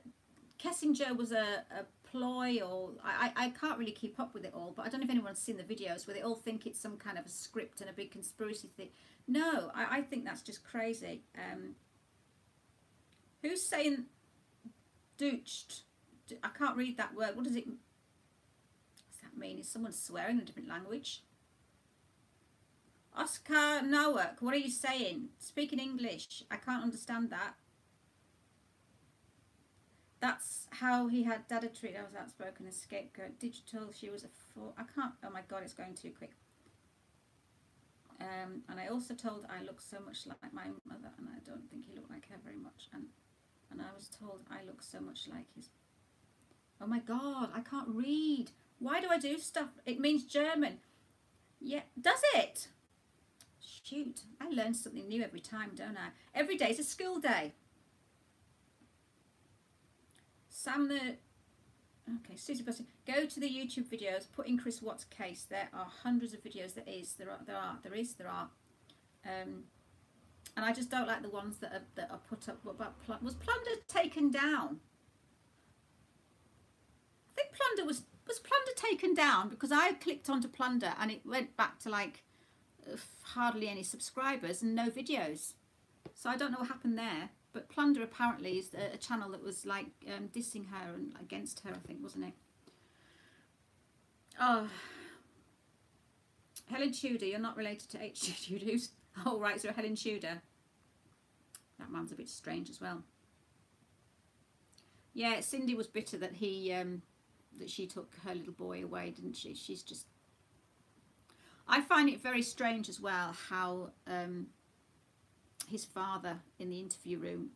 Kessinger was a ploy, or I can't really keep up with it all, but I don't know if anyone's seen the videos where they all think it's some kind of a script and a big conspiracy thing. No, I think that's just crazy. Who's saying dooched? I can't read that word. What does it mean? Is someone swearing in a different language? Oscar Nowak, what are you saying? Speak in English. I can't understand that. That's how he had adultery. I was outspoken, a scapegoat. Digital, she was a fool. I can't, oh my God, it's going too quick. And I also told I look so much like my mother, and I don't think he looked like her very much. And I was told I look so much like his. Oh my God, I can't read. Why do I do stuff? It means German. Yeah, does it? Shoot, I learn something new every time, don't I? Every day is a school day. Sam the... Okay, Susie Busty. Go to the YouTube videos, put in Chris Watts' case. There are hundreds of videos. There are. And I just don't like the ones that are put up. What about Plunder? Was Plunder taken down? I think Plunder was Plunder taken down, because I clicked onto Plunder and it went back to like hardly any subscribers and no videos. So I don't know what happened there. But Plunder apparently is a channel that was like dissing her and against her, I think, wasn't it? Oh, Helen Tudor, you're not related to H. Tudor. Oh, right, so Helen Tudor. That man's a bit strange as well. Yeah, Cindy was bitter that he that she took her little boy away, didn't she? She's just... I find it very strange as well how his father in the interview room,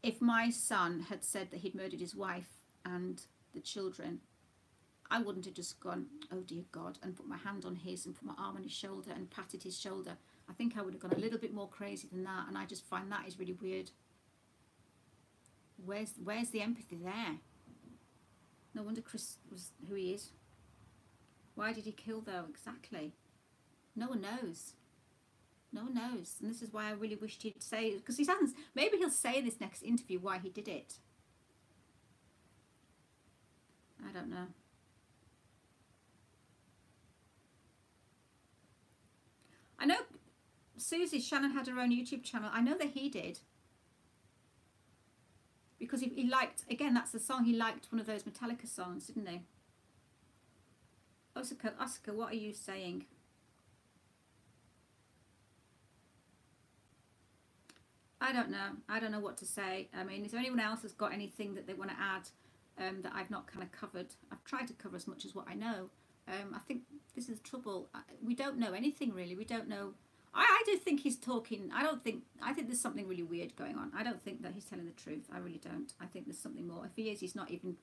if my son had said that he'd murdered his wife and the children, I wouldn't have just gone, oh dear God, and put my hand on his and put my arm on his shoulder and patted his shoulder. I think I would have gone a little bit more crazy than that, and I just find that is really weird. Where's the empathy there? No wonder Chris was who he is. Why did he kill though? Exactly. No one knows. No one knows. And this is why I really wished he'd say, because he hasn't, maybe he'll say in this next interview why he did it. I don't know. I know Susie, Shannon had her own YouTube channel. I know that he did. Because he liked, again, that's the song, he liked one of those Metallica songs, didn't he? Oscar, what are you saying? I don't know. I don't know what to say. I mean, is there anyone else that's got anything that they want to add that I've not kind of covered? I've tried to cover as much as what I know. I think this is the trouble. We don't know anything really. We don't know. I do think he's talking. I think there's something really weird going on. I don't think that he's telling the truth. I really don't. I think there's something more. If he is, he's not giving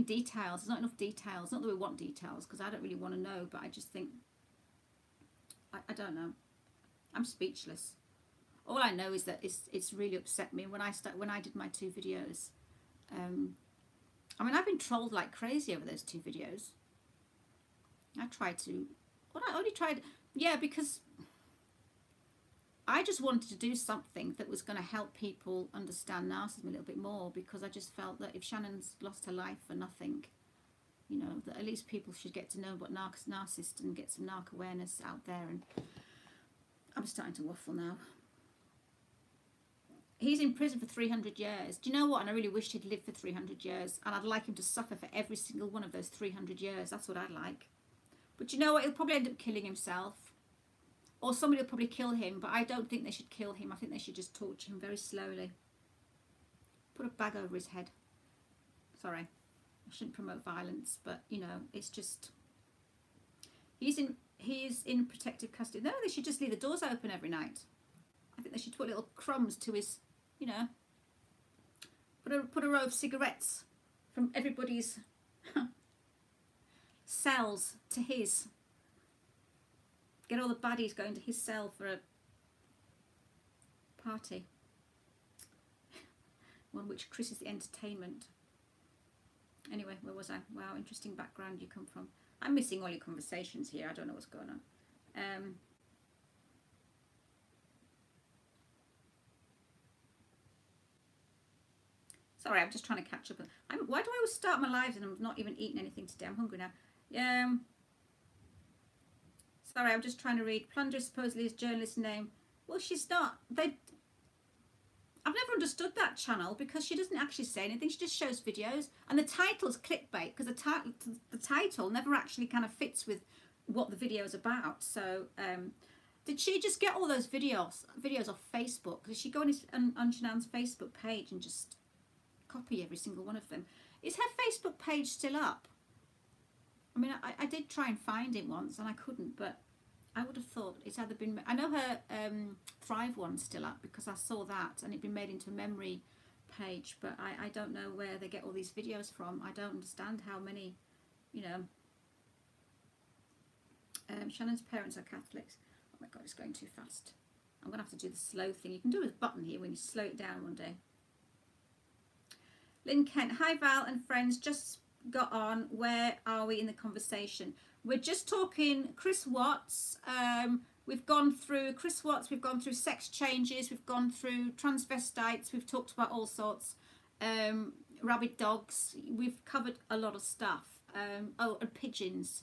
details. There's not enough details. Not that we want details, because I don't really want to know, but I just think, I don't know. I'm speechless. All I know is that it's really upset me when I did my 2 videos. I mean, I've been trolled like crazy over those 2 videos. I only tried, yeah, because I just wanted to do something that was going to help people understand narcissism a little bit more, because I just felt that if Shannon's lost her life for nothing, you know, that at least people should get to know what narcissist and get some narc awareness out there. And I'm starting to waffle now. He's in prison for 300 years. Do you know what? And I really wished he'd lived for 300 years. And I'd like him to suffer for every single one of those 300 years. That's what I'd like. But you know what? He'll probably end up killing himself. Or somebody will probably kill him. But I don't think they should kill him. I think they should just torture him very slowly. Put a bag over his head. Sorry. I shouldn't promote violence. But, you know, it's just... He is in protective custody. No, they should just leave the doors open every night. I think they should put little crumbs to his, you know, put a row of cigarettes from everybody's cells to his. Get all the baddies going to his cell for party. One which Chris is the entertainment. Anyway, where was I? Wow, interesting background you come from. I'm missing all your conversations here. I don't know what's going on. Sorry, I'm just trying to catch up. Why do I always start my lives and I'm not even eating anything today? I'm hungry now. Sorry, I'm just trying to read. Plunger supposedly is journalist's name. Well, she's not. I've never understood that channel because she doesn't actually say anything. She just shows videos. And the title's clickbait because the title never actually kind of fits with what the video is about. So, did she just get all those videos off Facebook? Because she go on Shanann's Facebook page and just copy every single one of them. Is her Facebook page still up? I mean, I did try and find it once and I couldn't, but I would have thought it's either been... I know her Thrive one's still up because I saw that and it'd been made into a memory page, but I don't know where they get all these videos from. I don't understand how many, you know... Shannon's parents are Catholics. Oh my God, it's going too fast. I'm going to have to do the slow thing. You can do a button here when you slow it down one day. Lynn Kent, hi Val and friends, just got on. Where are we in the conversation? We're just talking Chris Watts. We've gone through Chris Watts, we've gone through sex changes, we've gone through transvestites, we've talked about all sorts, rabid dogs, we've covered a lot of stuff. Oh, and pigeons.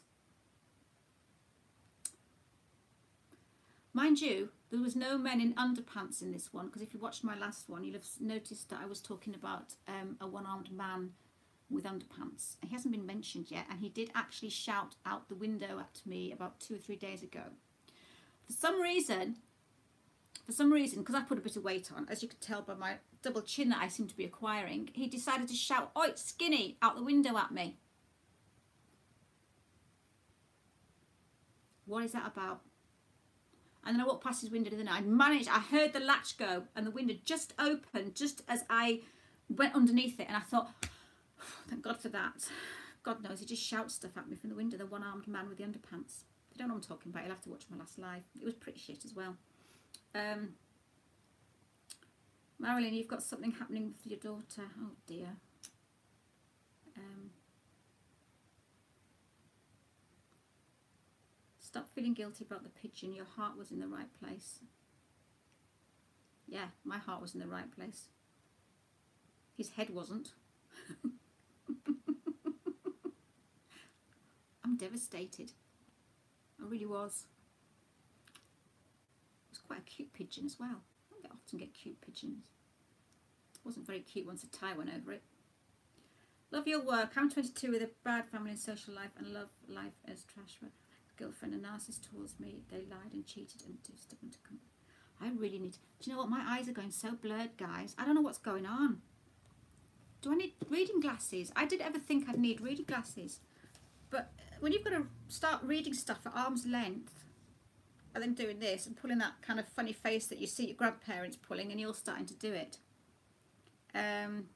Mind you, there was no men in underpants in this one, because if you watched my last one, you'll have noticed that I was talking about a one-armed man with underpants. He hasn't been mentioned yet, and he did actually shout out the window at me about 2 or 3 days ago. For some reason, because I put a bit of weight on, as you could tell by my double chin that I seem to be acquiring, he decided to shout, "Oi, skinny," out the window at me. What is that about? And then I walked past his window the other night. I heard the latch go and the window just opened just as I went underneath it. And I thought, oh, thank God for that. God knows, he just shouts stuff at me from the window, the one-armed man with the underpants. If you don't know what I'm talking about, you'll have to watch my last live. It was pretty shit as well. Marilyn, you've got something happening with your daughter. Oh dear. Stop feeling guilty about the pigeon. Your heart was in the right place. Yeah, my heart was in the right place. His head wasn't. I'm devastated. I really was. It was quite a cute pigeon as well. I don't often get cute pigeons. It wasn't very cute once a tie went over it. Love your work. I'm 22 with a bad family and social life and love life as trash. Girlfriend and narcissist towards me. They lied and cheated and too stubborn to come. I really need to... Do you know what? My eyes are going so blurred, guys. I don't know what's going on. Do I need reading glasses? I didn't ever think I'd need reading glasses. But when you've got to start reading stuff at arm's length and then doing this and pulling that kind of funny face that you see your grandparents pulling and you're starting to do it. I'm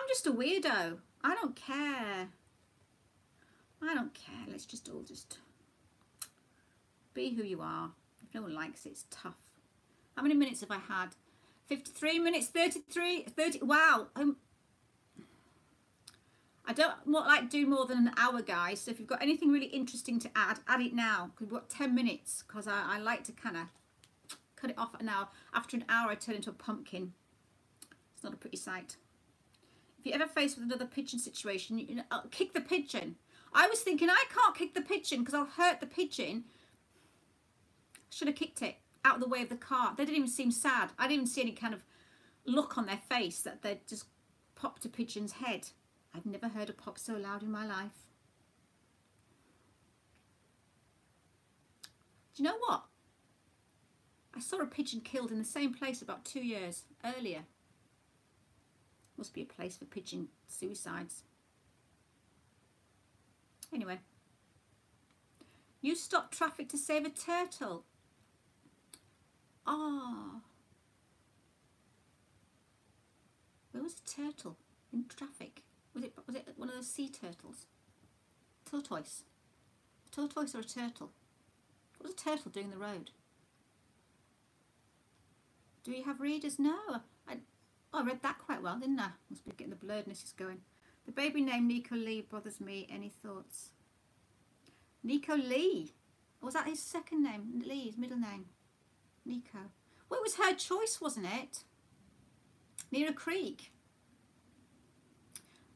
just a weirdo. I don't care. I don't care. Let's just all just be who you are. If no one likes it, it's tough. How many minutes have I had? 53 minutes, 33, 30. Wow. I don't like do more than an hour, guys. So if you've got anything really interesting to add it now. We've got 10 minutes because I like to kind of cut it off at an hour. After an hour, I turn into a pumpkin. It's not a pretty sight. If you're ever faced with another pigeon situation, you know, kick the pigeon. I was thinking, I can't kick the pigeon because I'll hurt the pigeon. Should have kicked it out of the way of the car. They didn't even seem sad. I didn't even see any kind of look on their face that they'd just popped a pigeon's head. I've never heard a pop so loud in my life. Do you know what? I saw a pigeon killed in the same place about 2 years earlier. Must be a place for pigeon suicides. Anyway. You stopped traffic to save a turtle. Ah. Where was a turtle in traffic? Was it one of those sea turtles? Tortoise. A tortoise or a turtle? What's a turtle doing in the road? Do you have readers? No. I read that quite well, didn't I? Must be getting the blurredness is going. The baby name Nico Lee bothers me. Any thoughts? Nico Lee. Or was that his second name? Lee, his middle name. Nico. Well, it was her choice, wasn't it? Near a creek.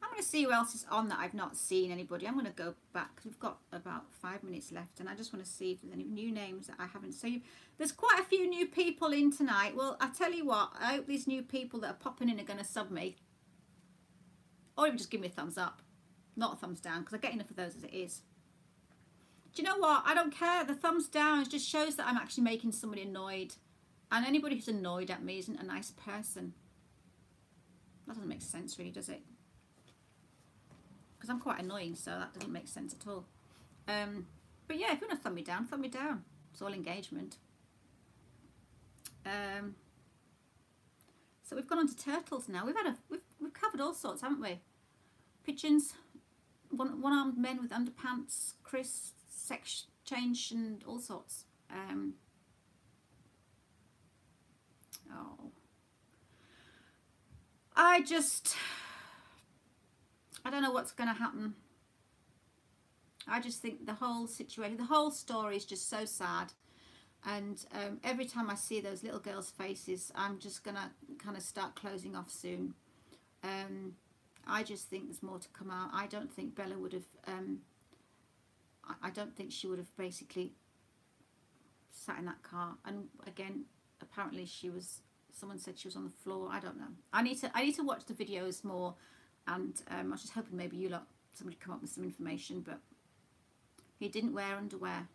I'm going to see who else is on that I've not seen anybody. I'm going to go back because we've got about 5 minutes left, and I just want to see if there's any new names that I haven't seen. There's quite a few new people in tonight. Well, I tell you what, I hope these new people that are popping in are going to sub me. Or even just give me a thumbs up, not a thumbs down, because I get enough of those as it is. Do you know what? I don't care. The thumbs down just shows that I'm actually making somebody annoyed. And anybody who's annoyed at me isn't a nice person. That doesn't make sense really, does it? Because I'm quite annoying, so that doesn't make sense at all. But yeah, if you want to thumb me down, thumb me down. It's all engagement. So we've gone on to turtles now. We've covered all sorts, haven't we? Pigeons, one-armed men with underpants, Chris, sex change, and all sorts. I don't know what's going to happen. I just think the whole situation, the whole story is just so sad. And every time I see those little girls' faces, I'm just going to kind of start closing off soon. I just think there's more to come out. I don't think Bella would have, I don't think she would have basically sat in that car. And again, apparently someone said she was on the floor. I don't know. I need to watch the videos more. And I was just hoping maybe somebody come up with some information, but he didn't wear underwear.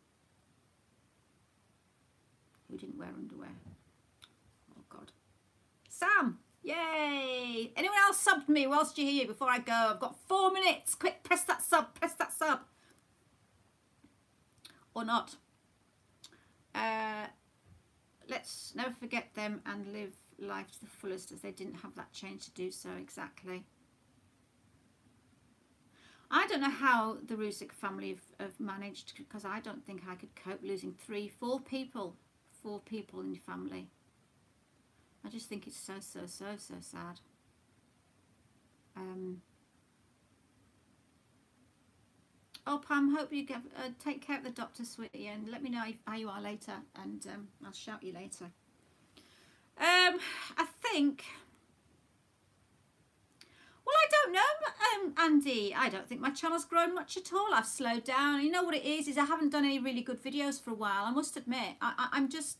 Who didn't wear underwear? Oh God. Sam! Yay! Anyone else subbed me whilst you're here before I go? I've got 4 minutes. Quick, press that sub. Press that sub. Or not. Let's never forget them and live life to the fullest, as they didn't have that change to do so. Exactly. I don't know how the Rusick family have managed, because I don't think I could cope losing 4 people in your family. I just think it's so sad. Oh, Pam, hope you take care of the doctor, sweetie, and let me know how you are later, and I'll shout you later. I think... Well, I don't know, Andy. I don't think my channel's grown much at all. I've slowed down. You know what it is I haven't done any really good videos for a while. I must admit. I'm just...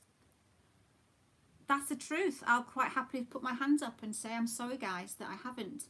That's the truth. I'll quite happily put my hands up and say I'm sorry, guys, that I haven't.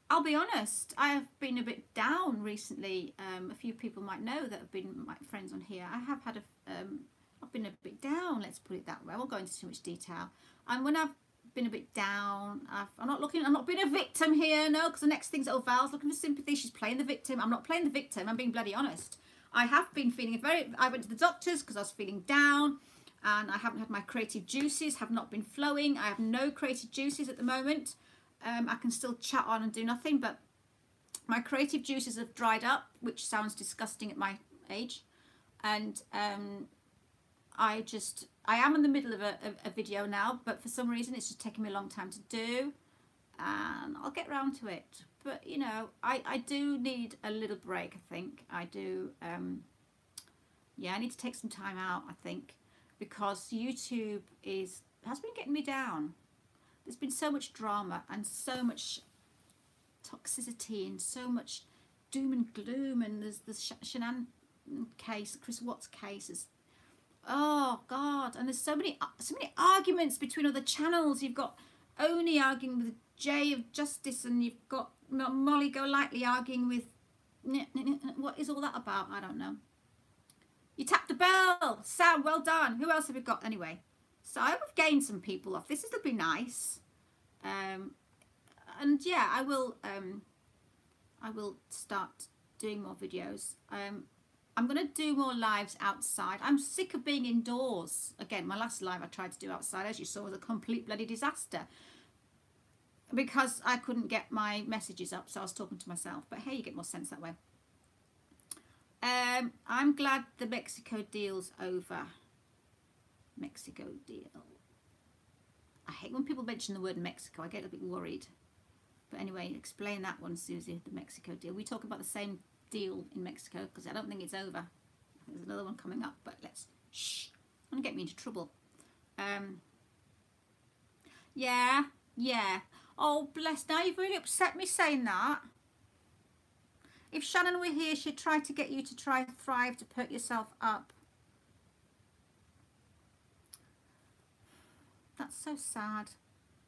I'll be honest. I have been a bit down recently. A few people might know that have been my friends on here. I have had I've been a bit down. Let's put it that way. I won't go into too much detail. And when I've been a bit down, I'm not being a victim here, no, because the next thing's, oh, Val's looking for sympathy, she's playing the victim. I'm not playing the victim, I'm being bloody honest. I have been feeling I went to the doctors because I was feeling down, and I haven't had my creative juices, have not been flowing. I have no creative juices at the moment. I can still chat on and do nothing, but my creative juices have dried up, which sounds disgusting at my age. And I am in the middle of a video now, but for some reason it's just taking me a long time to do, and I'll get around to it. But you know, I do need a little break. I think I do. Yeah, I need to take some time out, I think, because YouTube has been getting me down. There's been so much drama and so much toxicity and so much doom and gloom, and there's the Shanann case, Chris Watts case is, oh God, and there's so many arguments between other channels. You've got Oni arguing with Jay of Justice, and you've got Molly Golightly arguing with, what is all that about? I don't know. You tapped the bell, Sam, well done. Who else have we got anyway? So I have gained some people off this. This will be nice. And yeah, I will start doing more videos. I'm going to do more lives outside. I'm sick of being indoors. Again, my last live I tried to do outside, as you saw, was a complete bloody disaster, because I couldn't get my messages up, so I was talking to myself. But hey, you get more sense that way. I'm glad the Mexico deal's over. Mexico deal. I hate when people mention the word Mexico. I get a bit worried. But anyway, explain that one, Susie, the Mexico deal. We talk about the same deal in Mexico because I don't think it's over. There's another one coming up, but let's shh. Don't get me into trouble. Yeah. Oh, bless. Now you've really upset me saying that. If Shannon were here, she'd try to get you to try Thrive to put yourself up. That's so sad.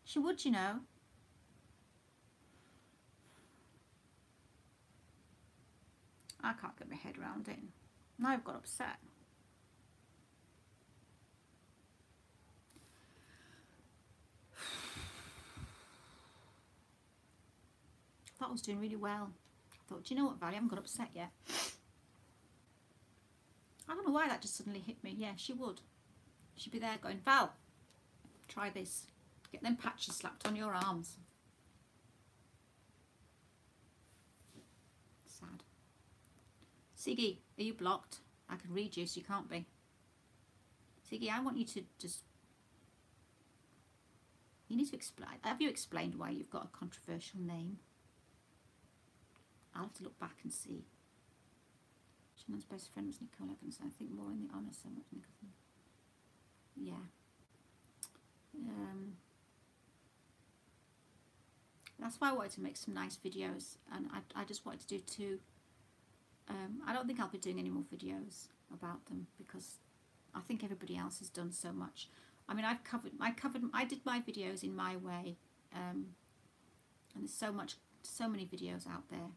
She would, you know. I can't get my head around it. Now I've got upset. I thought I was doing really well. I thought, do you know what, Val? I haven't got upset yet. I don't know why that just suddenly hit me. Yeah, she would. She'd be there going, Val, try this. Get them patches slapped on your arms. Sad. Siggy, are you blocked? I can read you, so you can't be. Siggy, I want you to just... You need to explain. Have you explained why you've got a controversial name? I'll have to look back and see. Shannon's best friend was Nicole Evans. I think more in the honour so much. Yeah. That's why I wanted to make some nice videos, and I just wanted to do two. I don't think I'll be doing any more videos about them because I think everybody else has done so much. I mean, I did my videos in my way, and there's so many videos out there.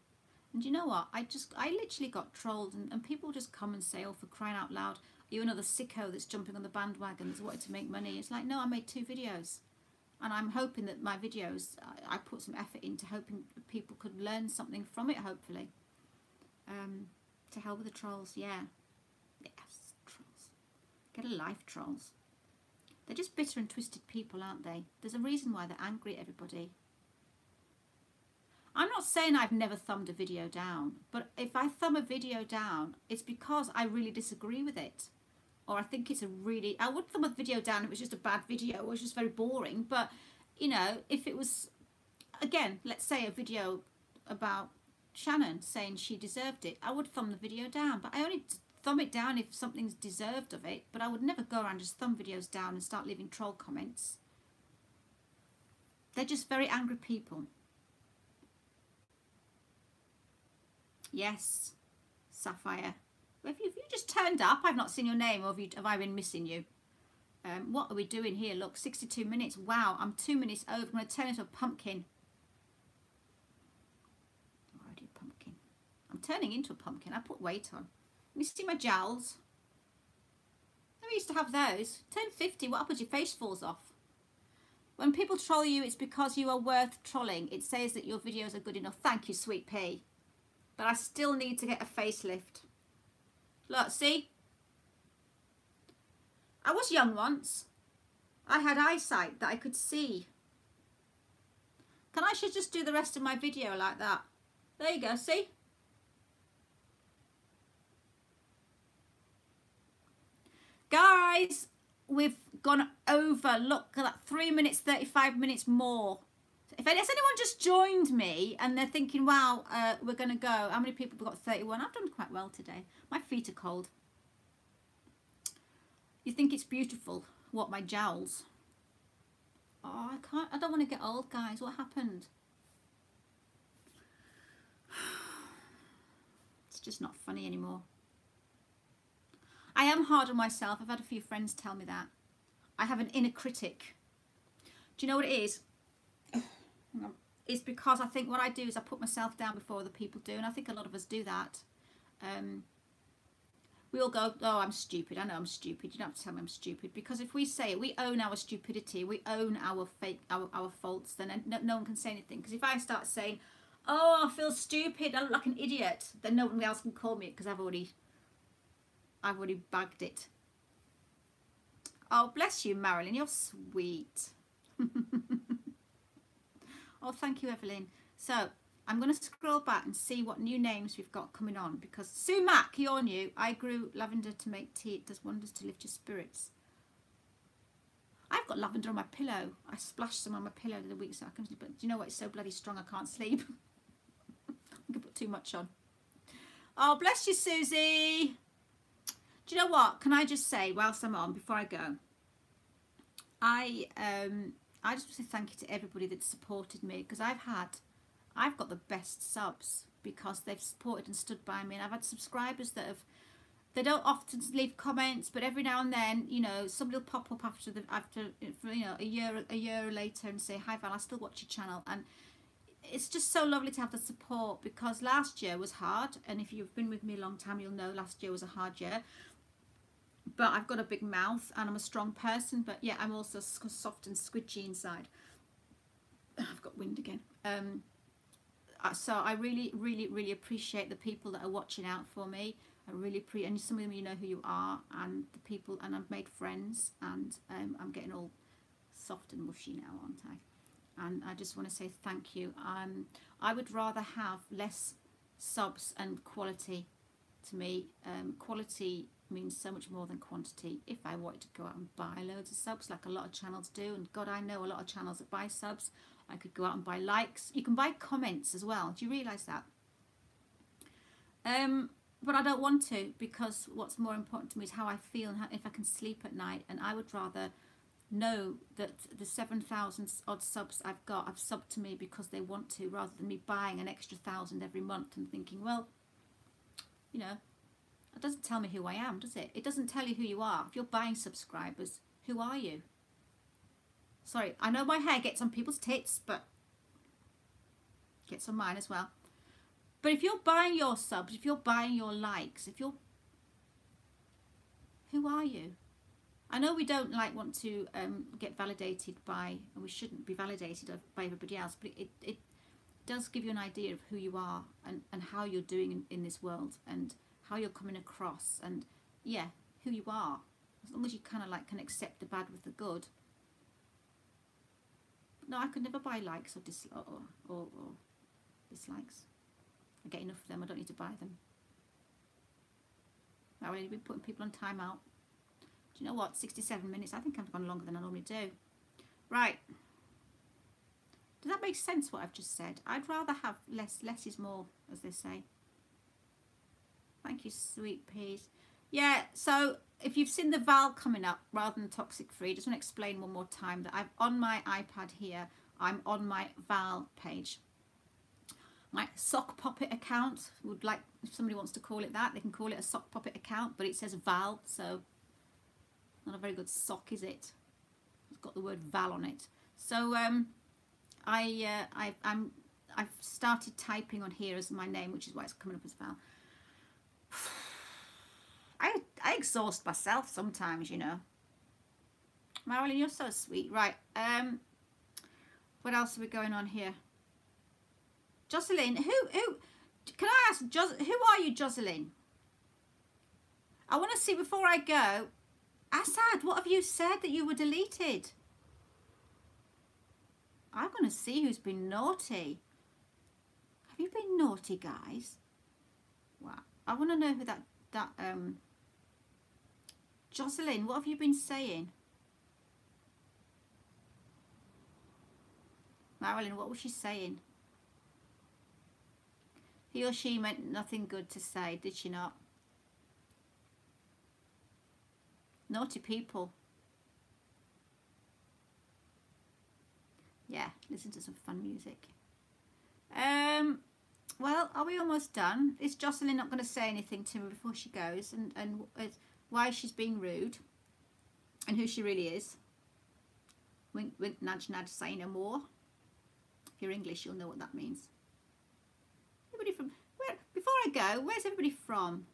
And you know what? I literally got trolled, and people just come and say, oh, for crying out loud, are you another sicko that's jumping on the bandwagon that's wanted to make money? It's like, no, I made 2 videos. And I'm hoping that my videos, I put some effort into hoping people could learn something from it, hopefully. To hell with the trolls, yeah. Yes, trolls. Get a life, trolls. They're just bitter and twisted people, aren't they? There's a reason why they're angry at everybody. I'm not saying I've never thumbed a video down, but if I thumb a video down, it's because I really disagree with it. Or I think it's I would thumb a video down if it was just a bad video or it was just very boring. But, you know, if it was, again, let's say a video about Shannon saying she deserved it, I would thumb the video down. But I only thumb it down if something's deserved of it. But I would never go around and just thumb videos down and start leaving troll comments. They're just very angry people. Yes, Sapphire. Have you just turned up? I've not seen your name, or have I been missing you? What are we doing here? Look, 62 minutes. Wow, I'm 2 minutes over. I'm going to turn into a pumpkin. Already a pumpkin. I'm turning into a pumpkin. I put weight on. Let me see my jowls. I used to have those. Turn 50. What happens? Your face falls off. When people troll you, it's because you are worth trolling. It says that your videos are good enough. Thank you, sweet pea. But I still need to get a facelift. Look, see? I was young once. I had eyesight that I could see. I should just do the rest of my video like that. There you go, see? Guys, we've gone over, look at that, 3 minutes, 35 minutes more. If anyone just joined me and they're thinking, wow, we're going to go. How many people have got 31? I've done quite well today. My feet are cold. You think it's beautiful? What, my jowls? Oh, I don't want to get old, guys. What happened? It's just not funny anymore. I am hard on myself. I've had a few friends tell me that. I have an inner critic. Do you know what it is? It's because I think what I do is I put myself down before other people do, and I think a lot of us do that. We all go, oh, I'm stupid. I know I'm stupid. You don't have to tell me I'm stupid, because if we say it, we own our stupidity, we own our our faults, then no one can say anything. Because if I start saying, oh, I feel stupid, I look like an idiot, then no one else can call me it because I've already bagged it. Oh, bless you, Marilyn. You're sweet. Oh, thank you, Evelyn. So, I'm going to scroll back and see what new names we've got coming on, because Sue Mack, you're new. I grew lavender to make tea. It does wonders to lift your spirits. I've got lavender on my pillow. I splashed some on my pillow the week so I can sleep. But do you know what? It's so bloody strong I can't sleep. I can put too much on. Oh, bless you, Susie. Do you know what? Can I just say, whilst I'm on, before I go, I just want to say thank you to everybody that supported me, because I've got the best subs because they've supported and stood by me, and I've had subscribers that have, they don't often leave comments, but every now and then, you know, somebody will pop up after you know, a year later and say, hi Val, I still watch your channel. And it's just so lovely to have the support, because last year was hard, and if you've been with me a long time, you'll know last year was a hard year. But I've got a big mouth and I'm a strong person, but yeah, I'm also soft and squidgy inside. I've got wind again. So I really appreciate the people that are watching out for me. I really appreciate, and some of them, you know who you are, and the people, and I've made friends, and I'm getting all soft and mushy now, aren't I? And I just want to say thank you. I would rather have less subs and quality. To me, quality means so much more than quantity. If I wanted to go out and buy loads of subs, like a lot of channels do, and God, I know a lot of channels that buy subs, I could go out and buy likes. You can buy comments as well. Do you realise that? But I don't want to, because what's more important to me is how I feel and if I can sleep at night. And I would rather know that the 7,000 odd subs I've got have subbed to me because they want to, rather than me buying an extra 1,000 every month and thinking, well, you know, it doesn't tell me who I am, does it? It doesn't tell you who you are. If you're buying subscribers, who are you? Sorry, I know my hair gets on people's tits, but it gets on mine as well. But if you're buying your subs, if you're buying your likes, if you're... who are you? I know we don't want to get validated by, and we shouldn't be validated by everybody else, but it does give you an idea of who you are and how you're doing in this world, and how you're coming across, and yeah, who you are, as long as you kind of can accept the bad with the good. No, I could never buy likes or dislikes. I get enough of them, I don't need to buy them. I've already been putting people on timeout. Do you know what, 67 minutes, I think I've gone longer than I normally do. Right, does that make sense what I've just said? I'd rather have less is more, as they say. Thank you, sweet peas. Yeah, so if you've seen the Val coming up rather than toxic free, just want to explain one more time that I'm on my iPad here. I'm on my Val page. My sock puppet account, would like, if somebody wants to call it that, they can call it a sock puppet account, but it says Val, so not a very good sock, is it? It's got the word Val on it. So I've started typing on here as my name, which is why it's coming up as Val. I exhaust myself sometimes, you know. Marilyn, you're so sweet. Right, what else are we going on here? Jocelyn, who can I ask, who are you, Jocelyn? I want to see before I go. Assad, what have you said that you were deleted? I'm going to see who's been naughty. Have you been naughty, guys? Wow. I want to know who that Jocelyn, what have you been saying? Marilyn, what was she saying? He or she meant nothing good to say, did she not? Naughty people. Yeah, listen to some fun music. Well, are we almost done? Is Jocelyn not going to say anything to me before she goes, and why she's being rude, and who she really is? Wink, wink, nudge, nudge, say no more. If you're English, you'll know what that means. Everybody from where? Before I go, where's everybody from?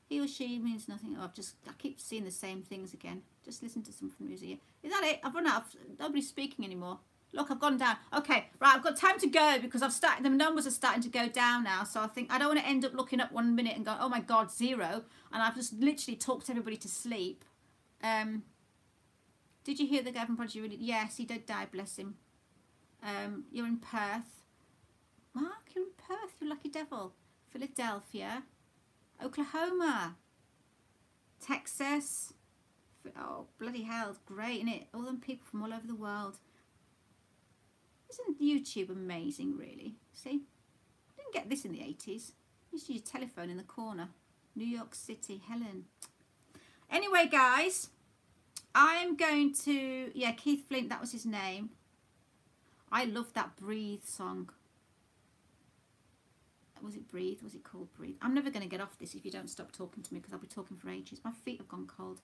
He or she means nothing. Oh, I keep seeing the same things again. Just listen to some music. Is that it? I've run out. Nobody's speaking anymore. Look, I've gone down. Okay, right, I've got time to go because the numbers are starting to go down now. So I think I don't want to end up looking up 1 minute and go, oh my God, 0. And I've just literally talked everybody to sleep. Did you hear the guy from Prodigy? Really? Yes, he did die, bless him. You're in Perth. Mark, you're in Perth, you lucky devil. Philadelphia, Oklahoma, Texas. Oh, bloody hell, great, isn't it? All them people from all over the world. Isn't YouTube amazing, really? See? Didn't get this in the 80s. Used to use a telephone in the corner. New York City, Helen. Anyway, guys, I'm going to... Yeah, Keith Flint, that was his name. I love that Breathe song. Was it Breathe? Was it called Breathe? I'm never going to get off this if you don't stop talking to me, because I'll be talking for ages. My feet have gone cold.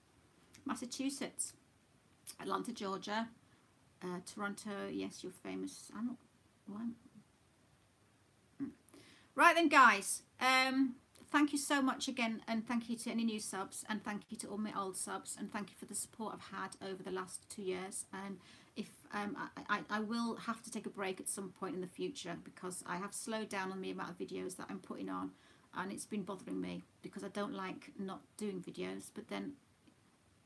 Massachusetts. Atlanta, Georgia. Toronto, yes, you're famous. I'm not... Right then, guys. Thank you so much again, and thank you to any new subs, and thank you to all my old subs, and thank you for the support I've had over the last 2 years. And if I will have to take a break at some point in the future, because I have slowed down on the amount of videos that I'm putting on, and it's been bothering me because I don't like not doing videos, but then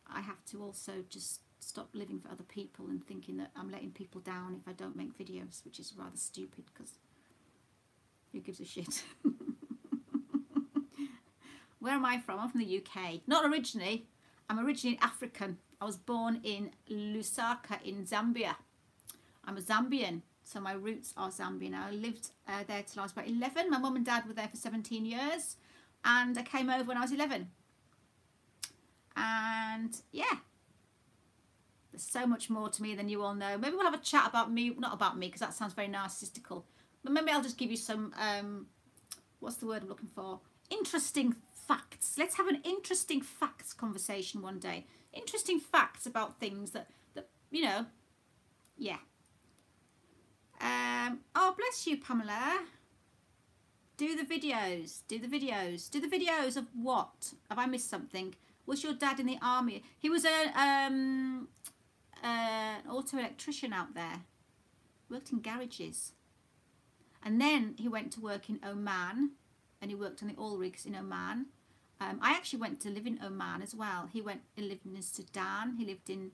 I have to also just stop living for other people and thinking that I'm letting people down if I don't make videos, which is rather stupid, because who gives a shit? Where am I from? I'm from the UK. Not originally. I'm originally African. I was born in Lusaka in Zambia. I'm a Zambian, so my roots are Zambian. I lived there till I was about 11. My mum and dad were there for 17 years, and I came over when I was 11. And yeah, there's so much more to me than you all know. Maybe we'll have a chat about me, not about me, because that sounds very narcissistical. But maybe I'll just give you some, what's the word I'm looking for? Interesting facts. Let's have an interesting facts conversation one day. Interesting facts about things that you know, yeah. Oh, bless you, Pamela. Do the videos. Do the videos. Do the videos of what? Have I missed something? Was your dad in the army? He was an auto electrician out there. Worked in garages. And then he went to work in Oman, and he worked on the oil rigs in Oman. I actually went to live in Oman as well. He went and lived in Sudan. He lived in,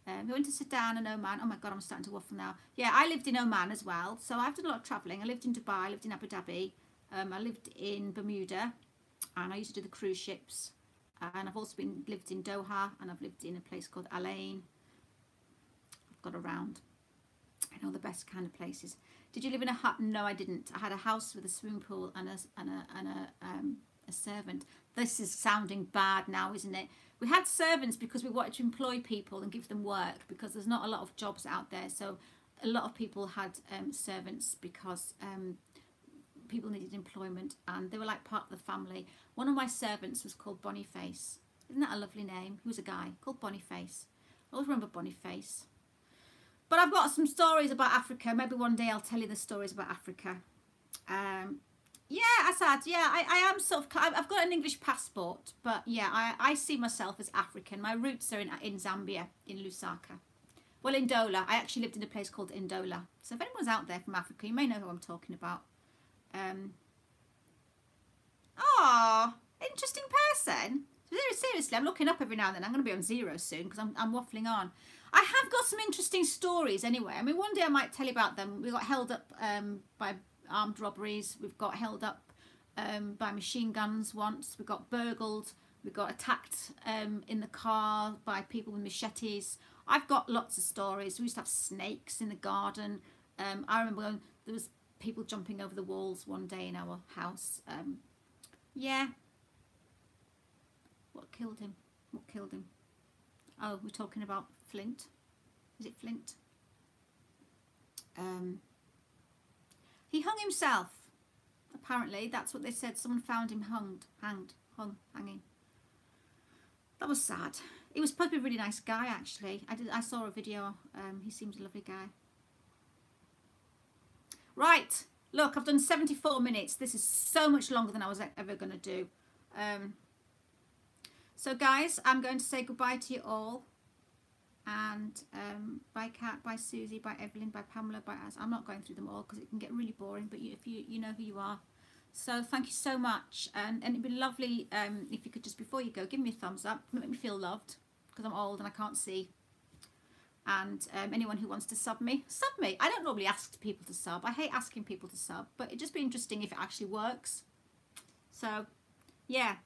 he went to Sudan and Oman. Oh my God, I'm starting to waffle now. Yeah, I lived in Oman as well. So I've done a lot of travelling. I lived in Dubai, I lived in Abu Dhabi. I lived in Bermuda, and I used to do the cruise ships. And I've also lived in Doha, and I've lived in a place called Al Ain. I've got around. I know the best kind of places. Did you live in a hut? No, I didn't. I had a house with a swimming pool and a servant. This is sounding bad now, isn't it? We had servants because we wanted to employ people and give them work, because there's not a lot of jobs out there. So a lot of people had servants because people needed employment, and they were like part of the family. One of my servants was called Boniface. Isn't that a lovely name? He was a guy called Boniface. I always remember Boniface. But I've got some stories about Africa. Maybe one day I'll tell you the stories about Africa. Yeah, Assad, yeah, I am sort of, I've got an English passport, but yeah, I see myself as African. My roots are in Zambia, in Lusaka. Well, Ndola. I actually lived in a place called Ndola. So if anyone's out there from Africa, you may know who I'm talking about. Oh, interesting person. Seriously, I'm looking up every now and then. I'm going to be on zero soon because I'm waffling on. I have got some interesting stories anyway. I mean, one day I might tell you about them. We got held up by armed robberies. We've got held up by machine guns once. We got burgled. We got attacked in the car by people with machetes. I've got lots of stories. We used to have snakes in the garden. I remember when there was people jumping over the walls one day in our house. Yeah. What killed him? What killed him? Oh, we're talking about Flint. Is it Flint? He hung himself. Apparently, that's what they said. Someone found him hanging. That was sad. He was supposed to be a really nice guy, actually. I saw a video. He seems a lovely guy. Right. Look, I've done 74 minutes. This is so much longer than I was ever going to do. So, guys, I'm going to say goodbye to you all. And bye, Kat, bye, Susie, bye, Evelyn, bye, Pamela, bye, Az. I'm not going through them all because it can get really boring. But if you know who you are. So, thank you so much. And it'd be lovely if you could just, before you go, give me a thumbs up. Make me feel loved because I'm old and I can't see. And anyone who wants to sub me, sub me. I don't normally ask people to sub. I hate asking people to sub, but it'd just be interesting if it actually works. So, yeah.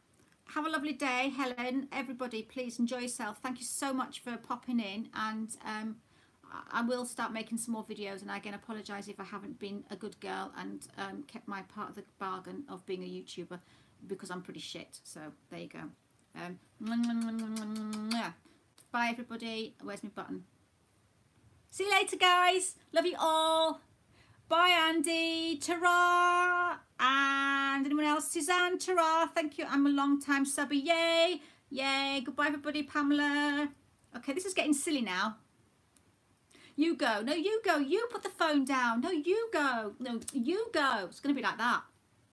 Have a lovely day, Helen. Everybody, please enjoy yourself. Thank you so much for popping in. And I will start making some more videos. And I again apologise if I haven't been a good girl and kept my part of the bargain of being a YouTuber, because I'm pretty shit. So, there you go. Bye, everybody. Where's my button? See you later, guys. Love you all. Bye, Andy. Ta-ra. And anyone else? Suzanne, ta-ra. Thank you. I'm a long time subby. Yay. Yay. Goodbye, everybody. Pamela. Okay, this is getting silly now. You go. No, you go. You put the phone down. No, you go. No, you go. It's going to be like that.